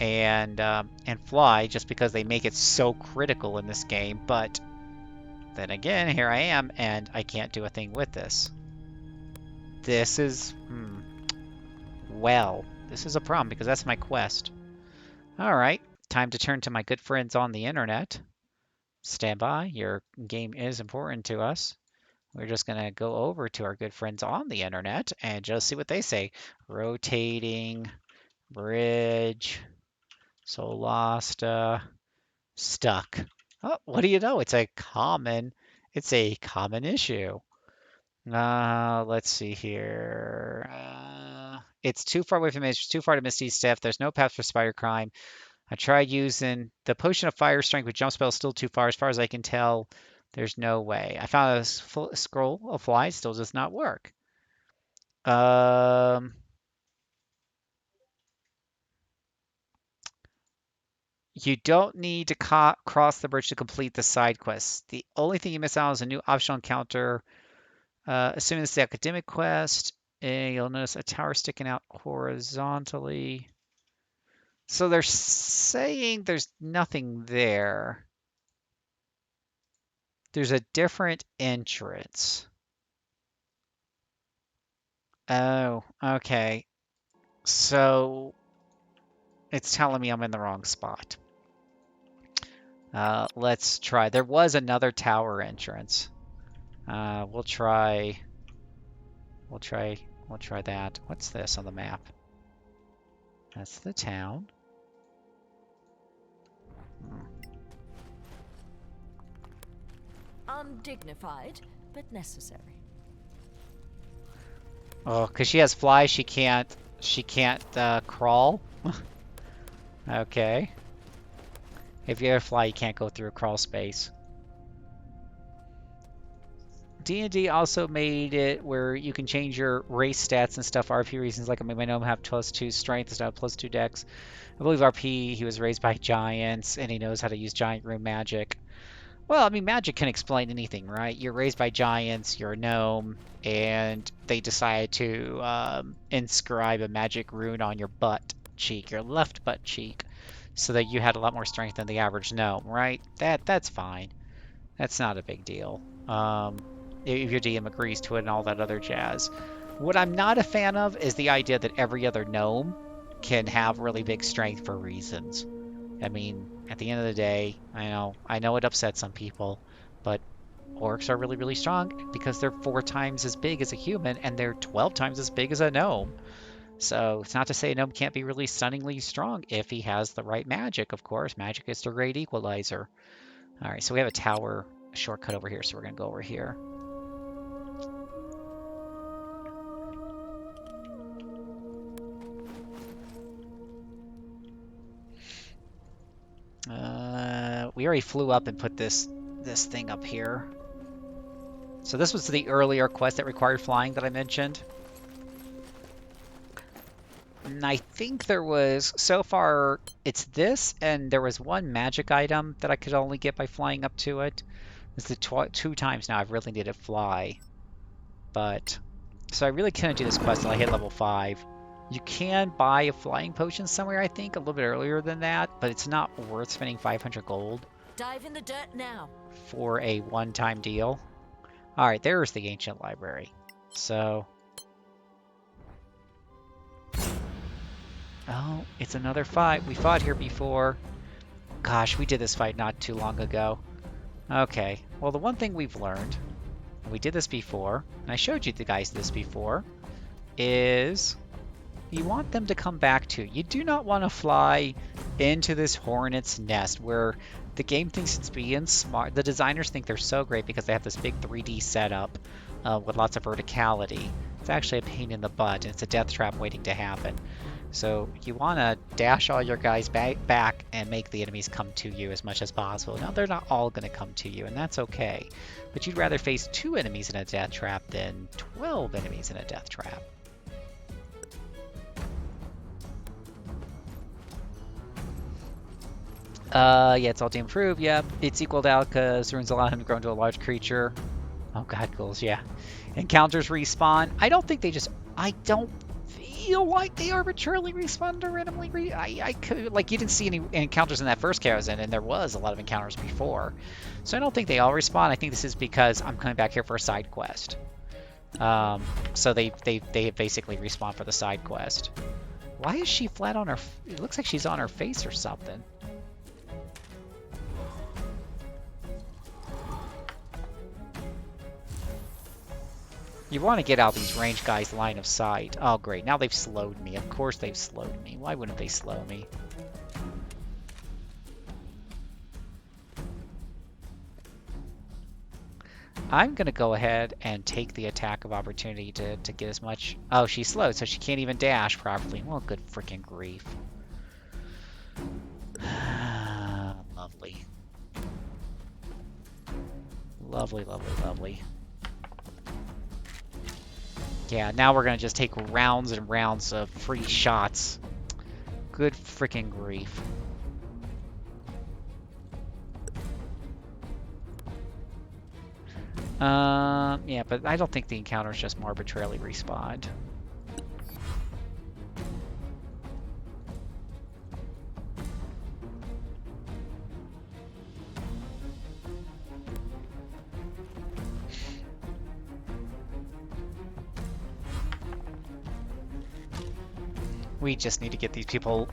and Fly, just because they make it so critical in this game. But then again, here I am, and I can't do a thing with this. This is, well, this is a problem because that's my quest. All right. Time to turn to my good friends on the internet. Stand by. Your game is important to us. We're just going to go over to our good friends on the internet and just see what they say. Rotating bridge Solasta. Stuck. Oh, what do you know? It's a common issue. Let's see here. It's too far away from me. It's too far to Misty Step. There's no path for Spider Crime. I tried using the Potion of Fire Strength with Jump Spell, still too far. As far as I can tell, there's no way. I found a scroll of fly, still does not work. You don't need to cross the bridge to complete the side quests. The only thing you miss out is a new optional encounter. Assuming it's the academic quest, you'll notice a tower sticking out horizontally. So they're saying there's nothing there. There's a different entrance. Oh, okay. So it's telling me I'm in the wrong spot. Let's try. There was another tower entrance. We'll try that. What's this on the map? That's the town. Undignified, but necessary. Oh, because she has fly, she can't crawl. Okay. If you have fly, you can't go through a crawl space. D&D also made it where you can change your race stats and stuff for RP reasons. Like, I mean, my gnome have +2 strength instead of +2 dex. I believe RP, he was raised by giants, and he knows how to use giant room magic. Well, I mean, magic can explain anything, right? You're raised by giants, you're a gnome, and they decided to inscribe a magic rune on your butt cheek, your left butt cheek, so that you had a lot more strength than the average gnome, right? That's fine. That's not a big deal. If your DM agrees to it and all that other jazz. What I'm not a fan of is the idea that every other gnome can have really big strength for reasons. I mean, at the end of the day, I know it upsets some people, but orcs are really, really strong because they're 4 times as big as a human and they're 12 times as big as a gnome. So it's not to say a gnome can't be really stunningly strong if he has the right magic, of course. Magic is the great equalizer. All right, so we have a tower shortcut over here, so we're going to go over here. We already flew up and put this thing up here. So this was the earlier quest that required flying that I mentioned. And I think there was, so far, it's this, and there was one magic item that I could only get by flying up to it. It's the 2 times now I've really needed to fly. But, so I really couldn't do this quest until I hit level 5. You can buy a flying potion somewhere, I think, a little bit earlier than that, but it's not worth spending 500 gold. Dive in the dirt now. For a one-time deal. All right, there's the ancient library. So, oh, it's another fight. We fought here before. Gosh, we did this fight not too long ago. Okay, well, the one thing we've learned, and we did this before, and I showed you the guys this before, is you want them to come back to you. You do not want to fly into this hornet's nest where the game thinks it's being smart. The designers think they're so great because they have this big 3D setup with lots of verticality. It's actually a pain in the butt, and it's a death trap waiting to happen. So you want to dash all your guys back and make the enemies come to you as much as possible. Now, they're not all going to come to you, and that's okay. But you'd rather face 2 enemies in a death trap than 12 enemies in a death trap. Yeah, it's all to improve. Yep, it's equaled out because runes allow him to grow into a large creature. Oh god, ghouls, yeah. Encounters respawn. I don't think they just... I don't feel like they arbitrarily respawn or randomly I could... Like, you didn't see any encounters in that first Karazhan, and there was a lot of encounters before. So I don't think they all respawn. I think this is because I'm coming back here for a side quest. So they basically respawn for the side quest. Why is she flat on her... It looks like she's on her face or something. You want to get out these ranged guys' line of sight. Oh, great. Now they've slowed me. Of course they've slowed me. Why wouldn't they slow me? I'm going to go ahead and take the attack of opportunity to get as much... Oh, she's slowed, so she can't even dash properly. Well, good freaking grief. Lovely. Lovely, lovely, lovely. Yeah, now we're going to just take rounds and rounds of free shots. Good freaking grief. Yeah, but I don't think the encounters just arbitrarily respawned. We just need to get these people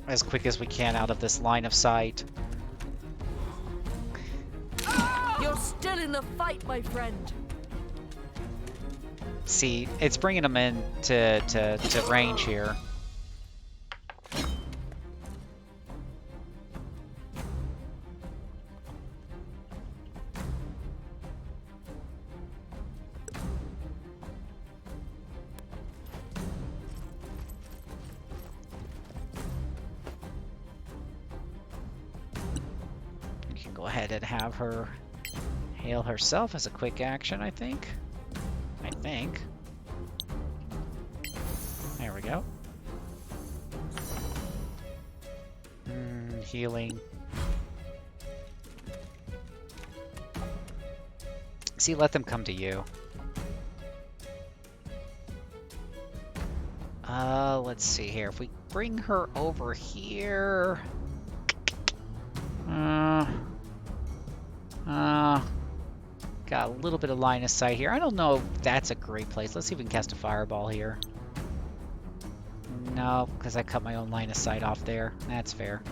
as quick as we can out of this line of sight. You're still in the fight, my friend. See, it's bringing them in to range here. We can go ahead and have her hail herself as a quick action, I think. There we go. Healing. See, let them come to you. Let's see here. If we bring her over here... got a little bit of line of sight here. I don't know if that's a great place. Let's see if we can cast a fireball here. No, because I cut my own line of sight off there. That's fair.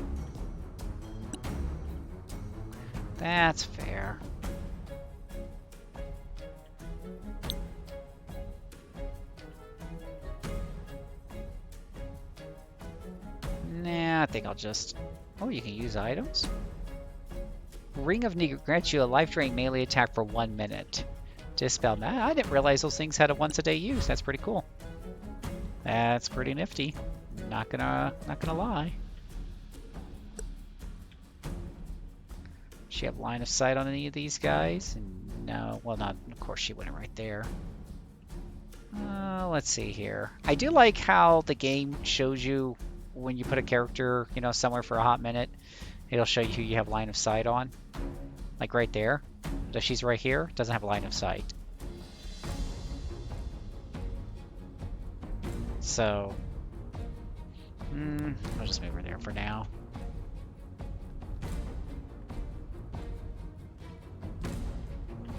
That's fair. Nah, I think I'll just... Oh, you can use items? Ring of Negro grants you a life-draining melee attack for 1 minute. Dispel. Nah, I didn't realize those things had a once-a-day use. That's pretty cool. That's pretty nifty. Not gonna lie. Does she have line of sight on any of these guys? No. Well, not. Of course, she wouldn't right there. Let's see here. I do like how the game shows you when you put a character, you know, somewhere for a hot minute. It'll show you who you have line of sight on. Like right there. So she's right here. Doesn't have line of sight. So... I'll just move her there for now.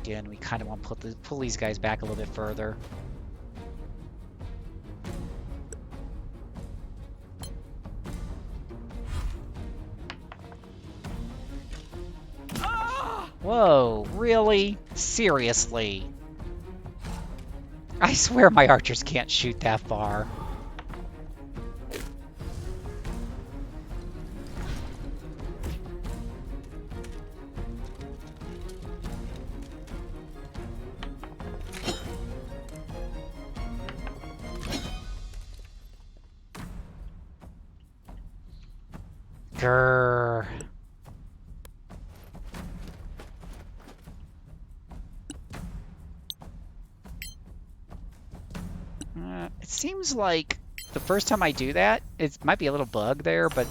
Again, we kind of want to pull these guys back a little bit further. Whoa, really? Seriously? I swear my archers can't shoot that far. Grrr. It seems like the first time I do that, it might be a little bug there, but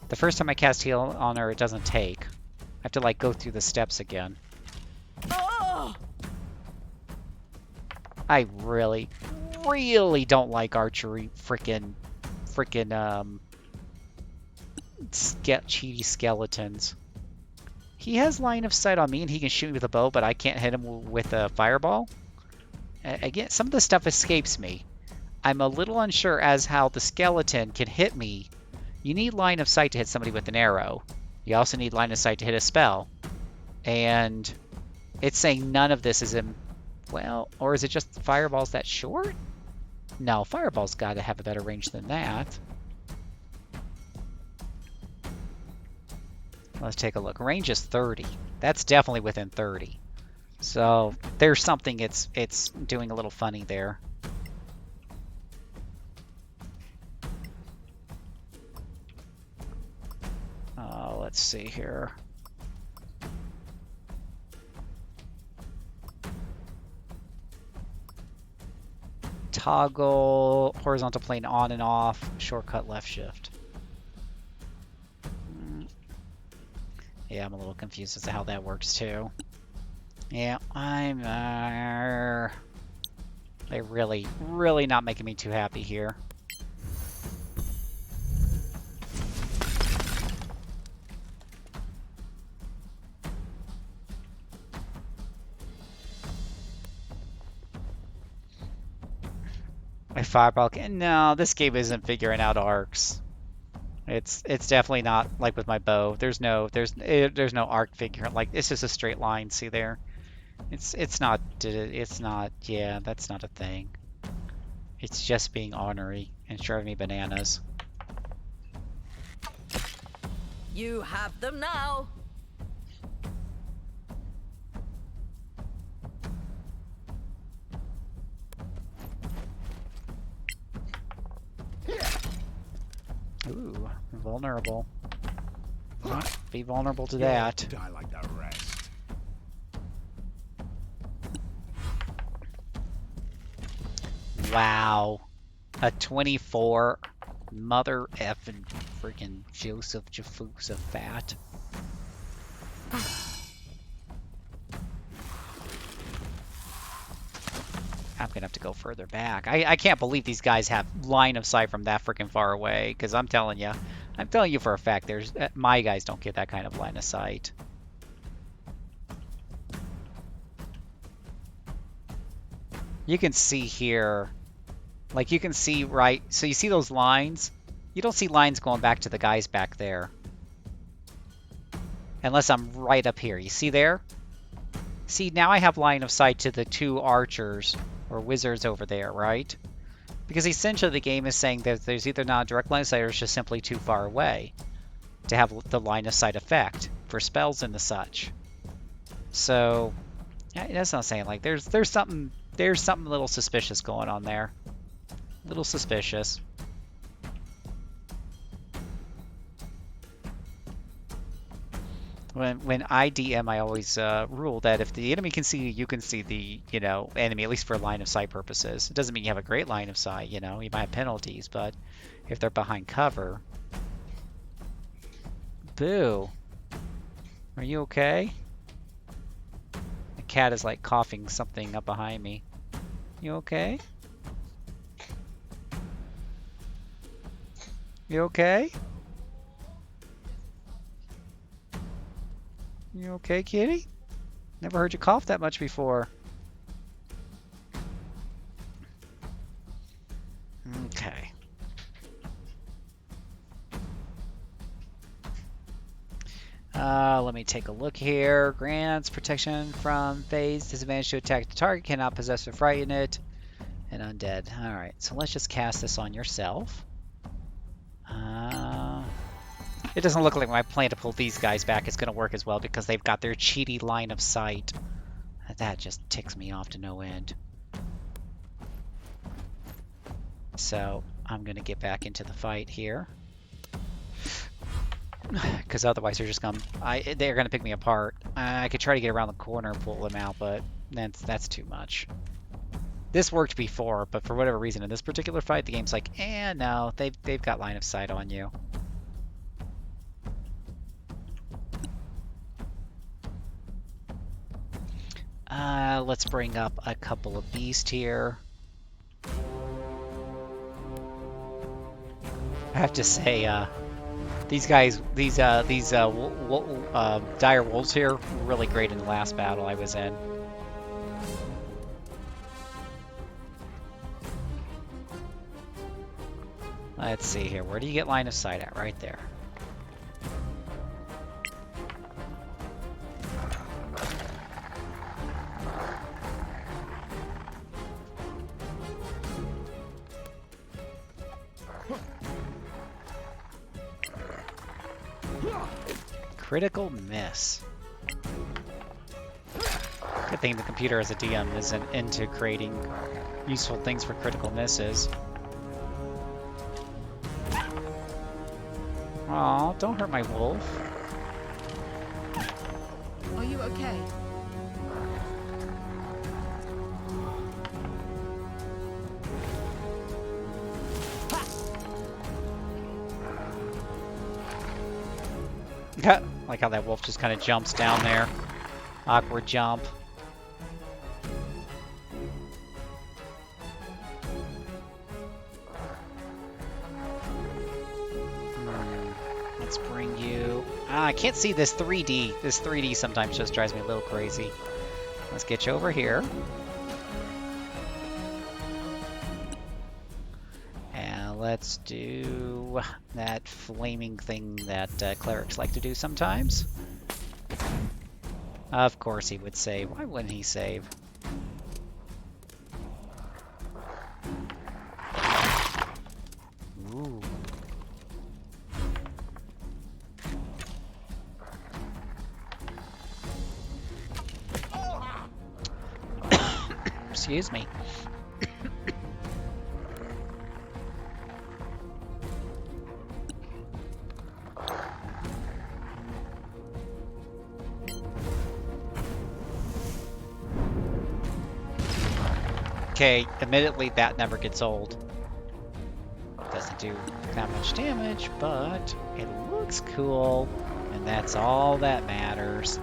the first time I cast heal on her, it doesn't take. I have to like go through the steps again. I really, really don't like archery cheaty skeletons. He has line of sight on me and he can shoot me with a bow, but I can't hit him with a fireball. Again, some of the stuff escapes me. I'm a little unsure as how the skeleton can hit me. You need line of sight to hit somebody with an arrow. You also need line of sight to hit a spell. And it's saying none of this is in... Well, or is it just fireballs that short? No, fireball's got to have a better range than that. Let's take a look. Range is 30. That's definitely within 30. So there's something it's doing a little funny there. Let's see here. Toggle horizontal plane on and off, shortcut left shift. Yeah, I'm a little confused as to how that works too. Yeah, they're really not making me too happy here. My fireball can, no, this game isn't figuring out arcs. It's definitely not like with my bow. There's no arc figure. Like it's just a straight line. See there? It's not. Yeah, that's not a thing. It's just being ornery and driving me bananas. You have them now. Ooh, vulnerable. Be vulnerable to that. Die like the rest. Wow. A 24. Mother effing freaking Joseph Jehoshaphat. I'm gonna have to go further back. I can't believe these guys have line of sight from that freaking far away. Because I'm telling you for a fact, my guys don't get that kind of line of sight. You can see here, like you can see right. So you see those lines? You don't see lines going back to the guys back there, unless I'm right up here. You see there? See, now I have line of sight to the two archers or wizards over there, right? Because essentially the game is saying that there's either not a direct line of sight or it's just simply too far away to have the line of sight effect for spells and the such. So yeah, that's not saying like there's something a little suspicious going on there. A little suspicious. When I DM, I always rule that if the enemy can see you, you can see the enemy, at least for line of sight purposes. It doesn't mean you have a great line of sight, you might have penalties, but if they're behind cover. Boo. Are you okay? The cat is like coughing something up behind me. You okay? You okay? You okay, kitty? Never heard you cough that much before. Okay. Let me take a look here. Grants protection from phase. Disadvantage to attack the target. Cannot possess or frighten it. And undead. Alright, so let's just cast this on yourself. It doesn't look like my plan to pull these guys back is going to work as well because they've got their cheaty line of sight. That just ticks me off to no end. So I'm going to get back into the fight here. Because otherwise they're just going to pick me apart. I could try to get around the corner and pull them out, but that's too much. This worked before, but for whatever reason in this particular fight, the game's like, no, they've got line of sight on you. Let's bring up a couple of beasts here. I have to say, these guys, these dire wolves here, were really great in the last battle I was in. Let's see here. Where do you get line of sight at? Right there. Critical miss. Good thing the computer as a DM isn't into creating useful things for critical misses. Aw, don't hurt my wolf. Are you okay? Like how that wolf just kind of jumps down there. Awkward jump. Let's bring you... I can't see this 3D. This 3D sometimes just drives me a little crazy. Let's get you over here. And let's do that flaming thing that clerics like to do sometimes. Of course he would save. Why wouldn't he save? Ooh. Excuse me. Okay, admittedly that never gets old. Doesn't do that much damage, but it looks cool, and that's all that matters.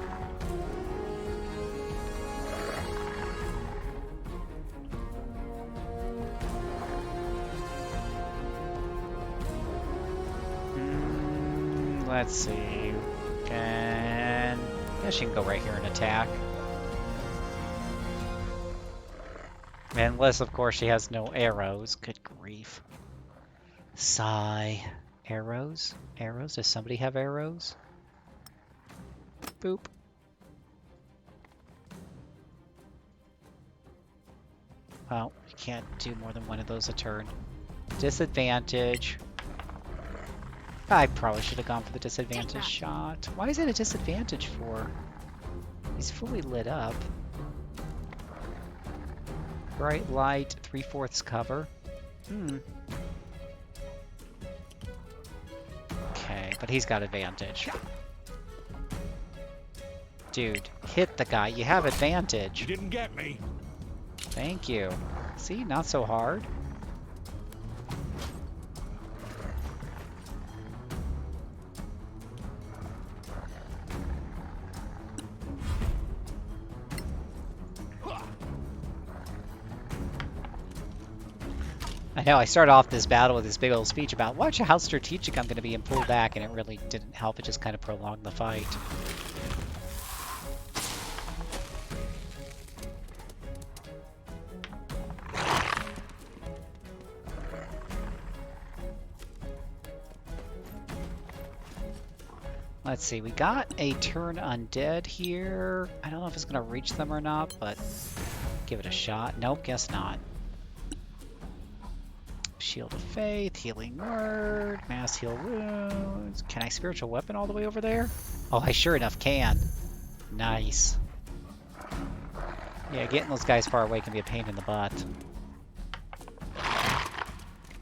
Let's see. I guess she can go right here and attack. Unless, of course, she has no arrows. Good grief. Sigh. Arrows? Arrows? Does somebody have arrows? Boop. Well, you can't do more than one of those a turn. Disadvantage. I probably should have gone for the disadvantage shot. Why is it a disadvantage for? He's fully lit up. Bright light, 3/4 cover. Okay, but he's got advantage. Dude, hit the guy. You have advantage. You didn't get me. Thank you. See, not so hard. I know, I started off this battle with this big old speech about watch how strategic I'm going to be and pull back, and it really didn't help. It just kind of prolonged the fight. Let's see, we got a turn undead here. I don't know if it's going to reach them or not, but give it a shot. Nope, guess not. Shield of Faith, Healing Word, Mass Heal Wounds. Can I Spiritual Weapon all the way over there? Oh, I sure enough can. Nice. Yeah, getting those guys far away can be a pain in the butt.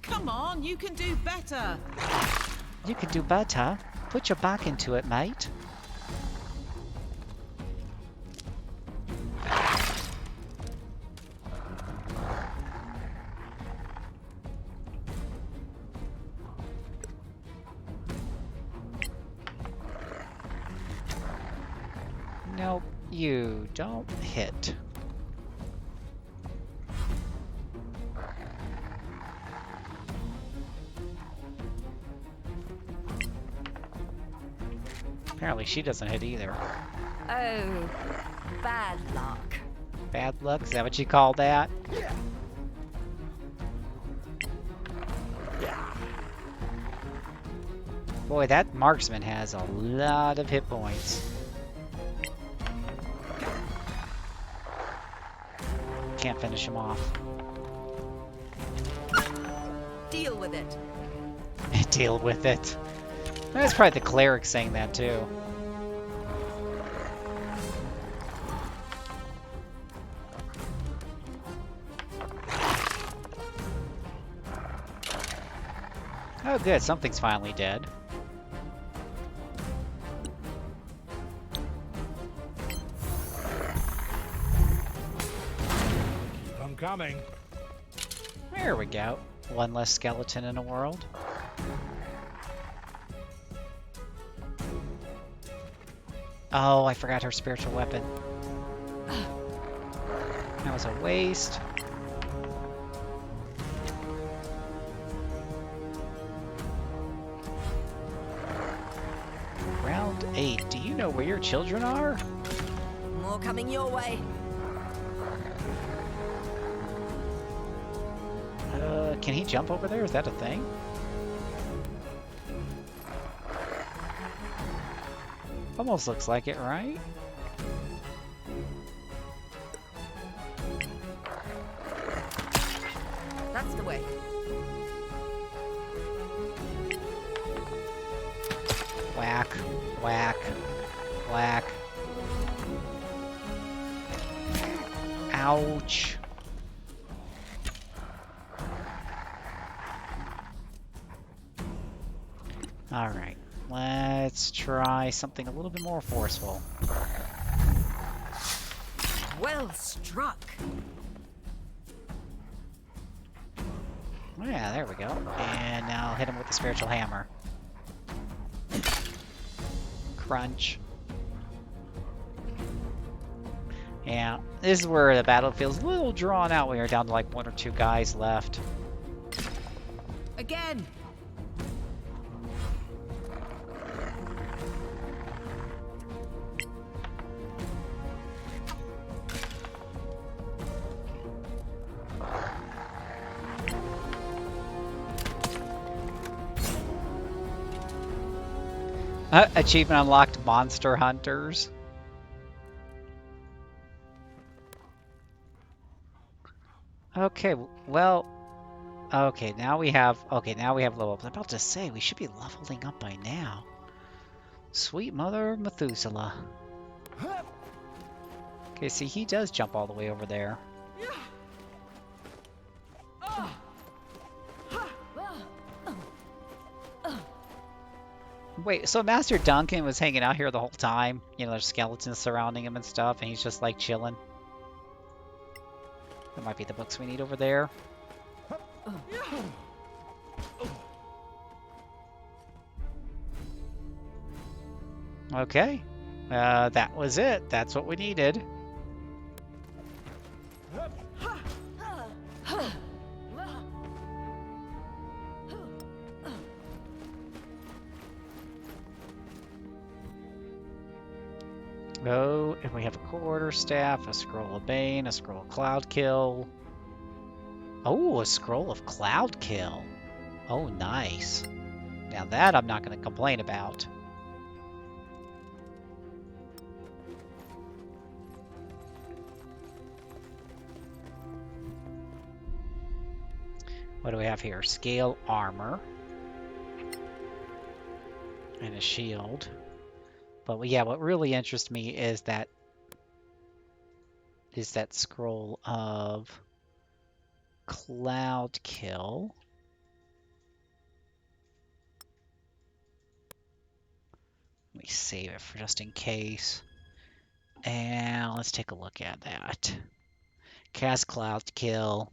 Come on, you can do better. You can do better. Put your back into it, mate. Nope, you don't hit. Apparently she doesn't hit either. Oh, bad luck. Bad luck? Is that what you call that? Boy, that marksman has a lot of hit points. Can't finish him off. Deal with it. Deal with it. That's probably the cleric saying that too. Oh, good. Something's finally dead. I'm coming. There we go. One less skeleton in the world. Oh, I forgot her spiritual weapon. That was a waste. Round 8. Do you know where your children are? More coming your way. Can he jump over there? Is that a thing? Almost looks like it, right? That's the way. Whack, whack, whack. Ouch. Alright, let's try something a little bit more forceful. Well struck. Yeah, there we go. And now hit him with the spiritual hammer. Crunch. Yeah, this is where the battle feels a little drawn out when you're down to like 1 or 2 guys left. Again! Achievement unlocked, Monster Hunters. Okay, well, okay, now we have level ups. I'm about to say, we should be leveling up by now. Sweet Mother Methuselah. Okay, see, he does jump all the way over there. Wait, so Master Duncan was hanging out here the whole time? You know, there's skeletons surrounding him and stuff, and he's just like chilling. That might be the books we need over there. Okay. That was it. That's what we needed. Oh, and we have a quarterstaff, a scroll of Bane, a scroll of Cloud Kill. Oh, a scroll of Cloud Kill. Oh, nice. Now that I'm not going to complain about. What do we have here? Scale armor. And a shield. But yeah, what really interests me is that scroll of Cloud Kill. Let me save it for just in case. And let's take a look at that. Cast Cloud Kill.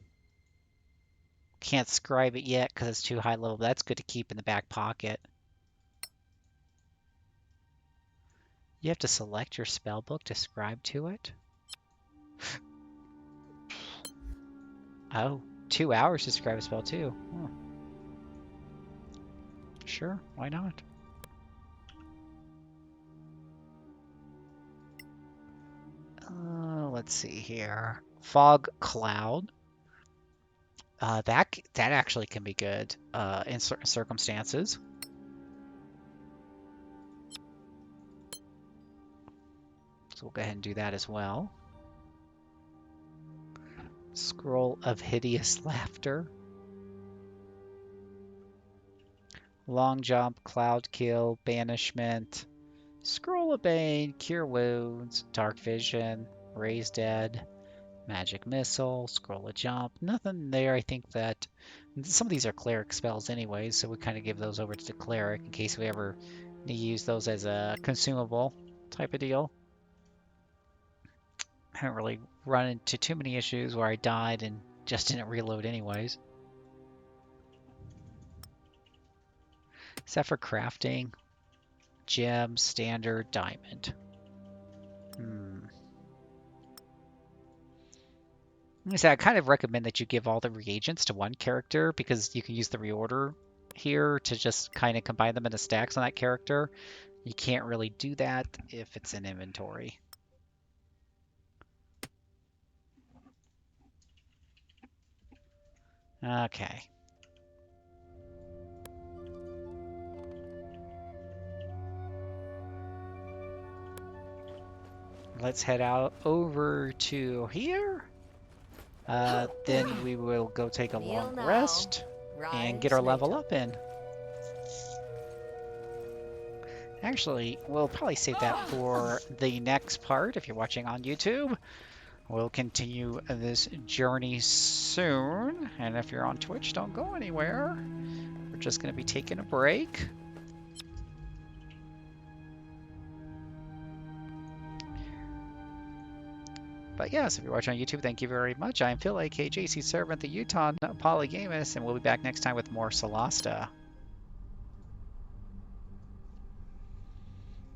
Can't scribe it yet because it's too high level, but that's good to keep in the back pocket. You have to select your spell book to scribe to it. Oh, 2 hours to scribe a spell too. Hmm. Sure, why not? Let's see here. Fog Cloud. That actually can be good in certain circumstances. So we'll go ahead and do that as well. Scroll of Hideous Laughter. Long Jump, Cloud Kill, Banishment. Scroll of Bane, Cure Wounds, Dark Vision, Raise Dead, Magic Missile, Scroll of Jump. Nothing there. I think that some of these are cleric spells anyway, so we kind of give those over to the cleric in case we ever need to use those as a consumable type of deal. I haven't really run into too many issues where I died and just didn't reload anyways. Except for crafting, gem, standard, diamond. I kind of recommend that you give all the reagents to one character because you can use the reorder here to just kind of combine them into stacks on that character. You can't really do that if it's in inventory. Okay. Let's head out over to here. Then we will go take a long rest and get our level up in. Actually, we'll probably save that for the next part if you're watching on YouTube. We'll continue this journey soon. And if you're on Twitch, don't go anywhere. We're just going to be taking a break. But yes, if you're watching on YouTube, thank you very much. I am Phil, aka JCServant, the Utah Polygamist, and we'll be back next time with more Solasta.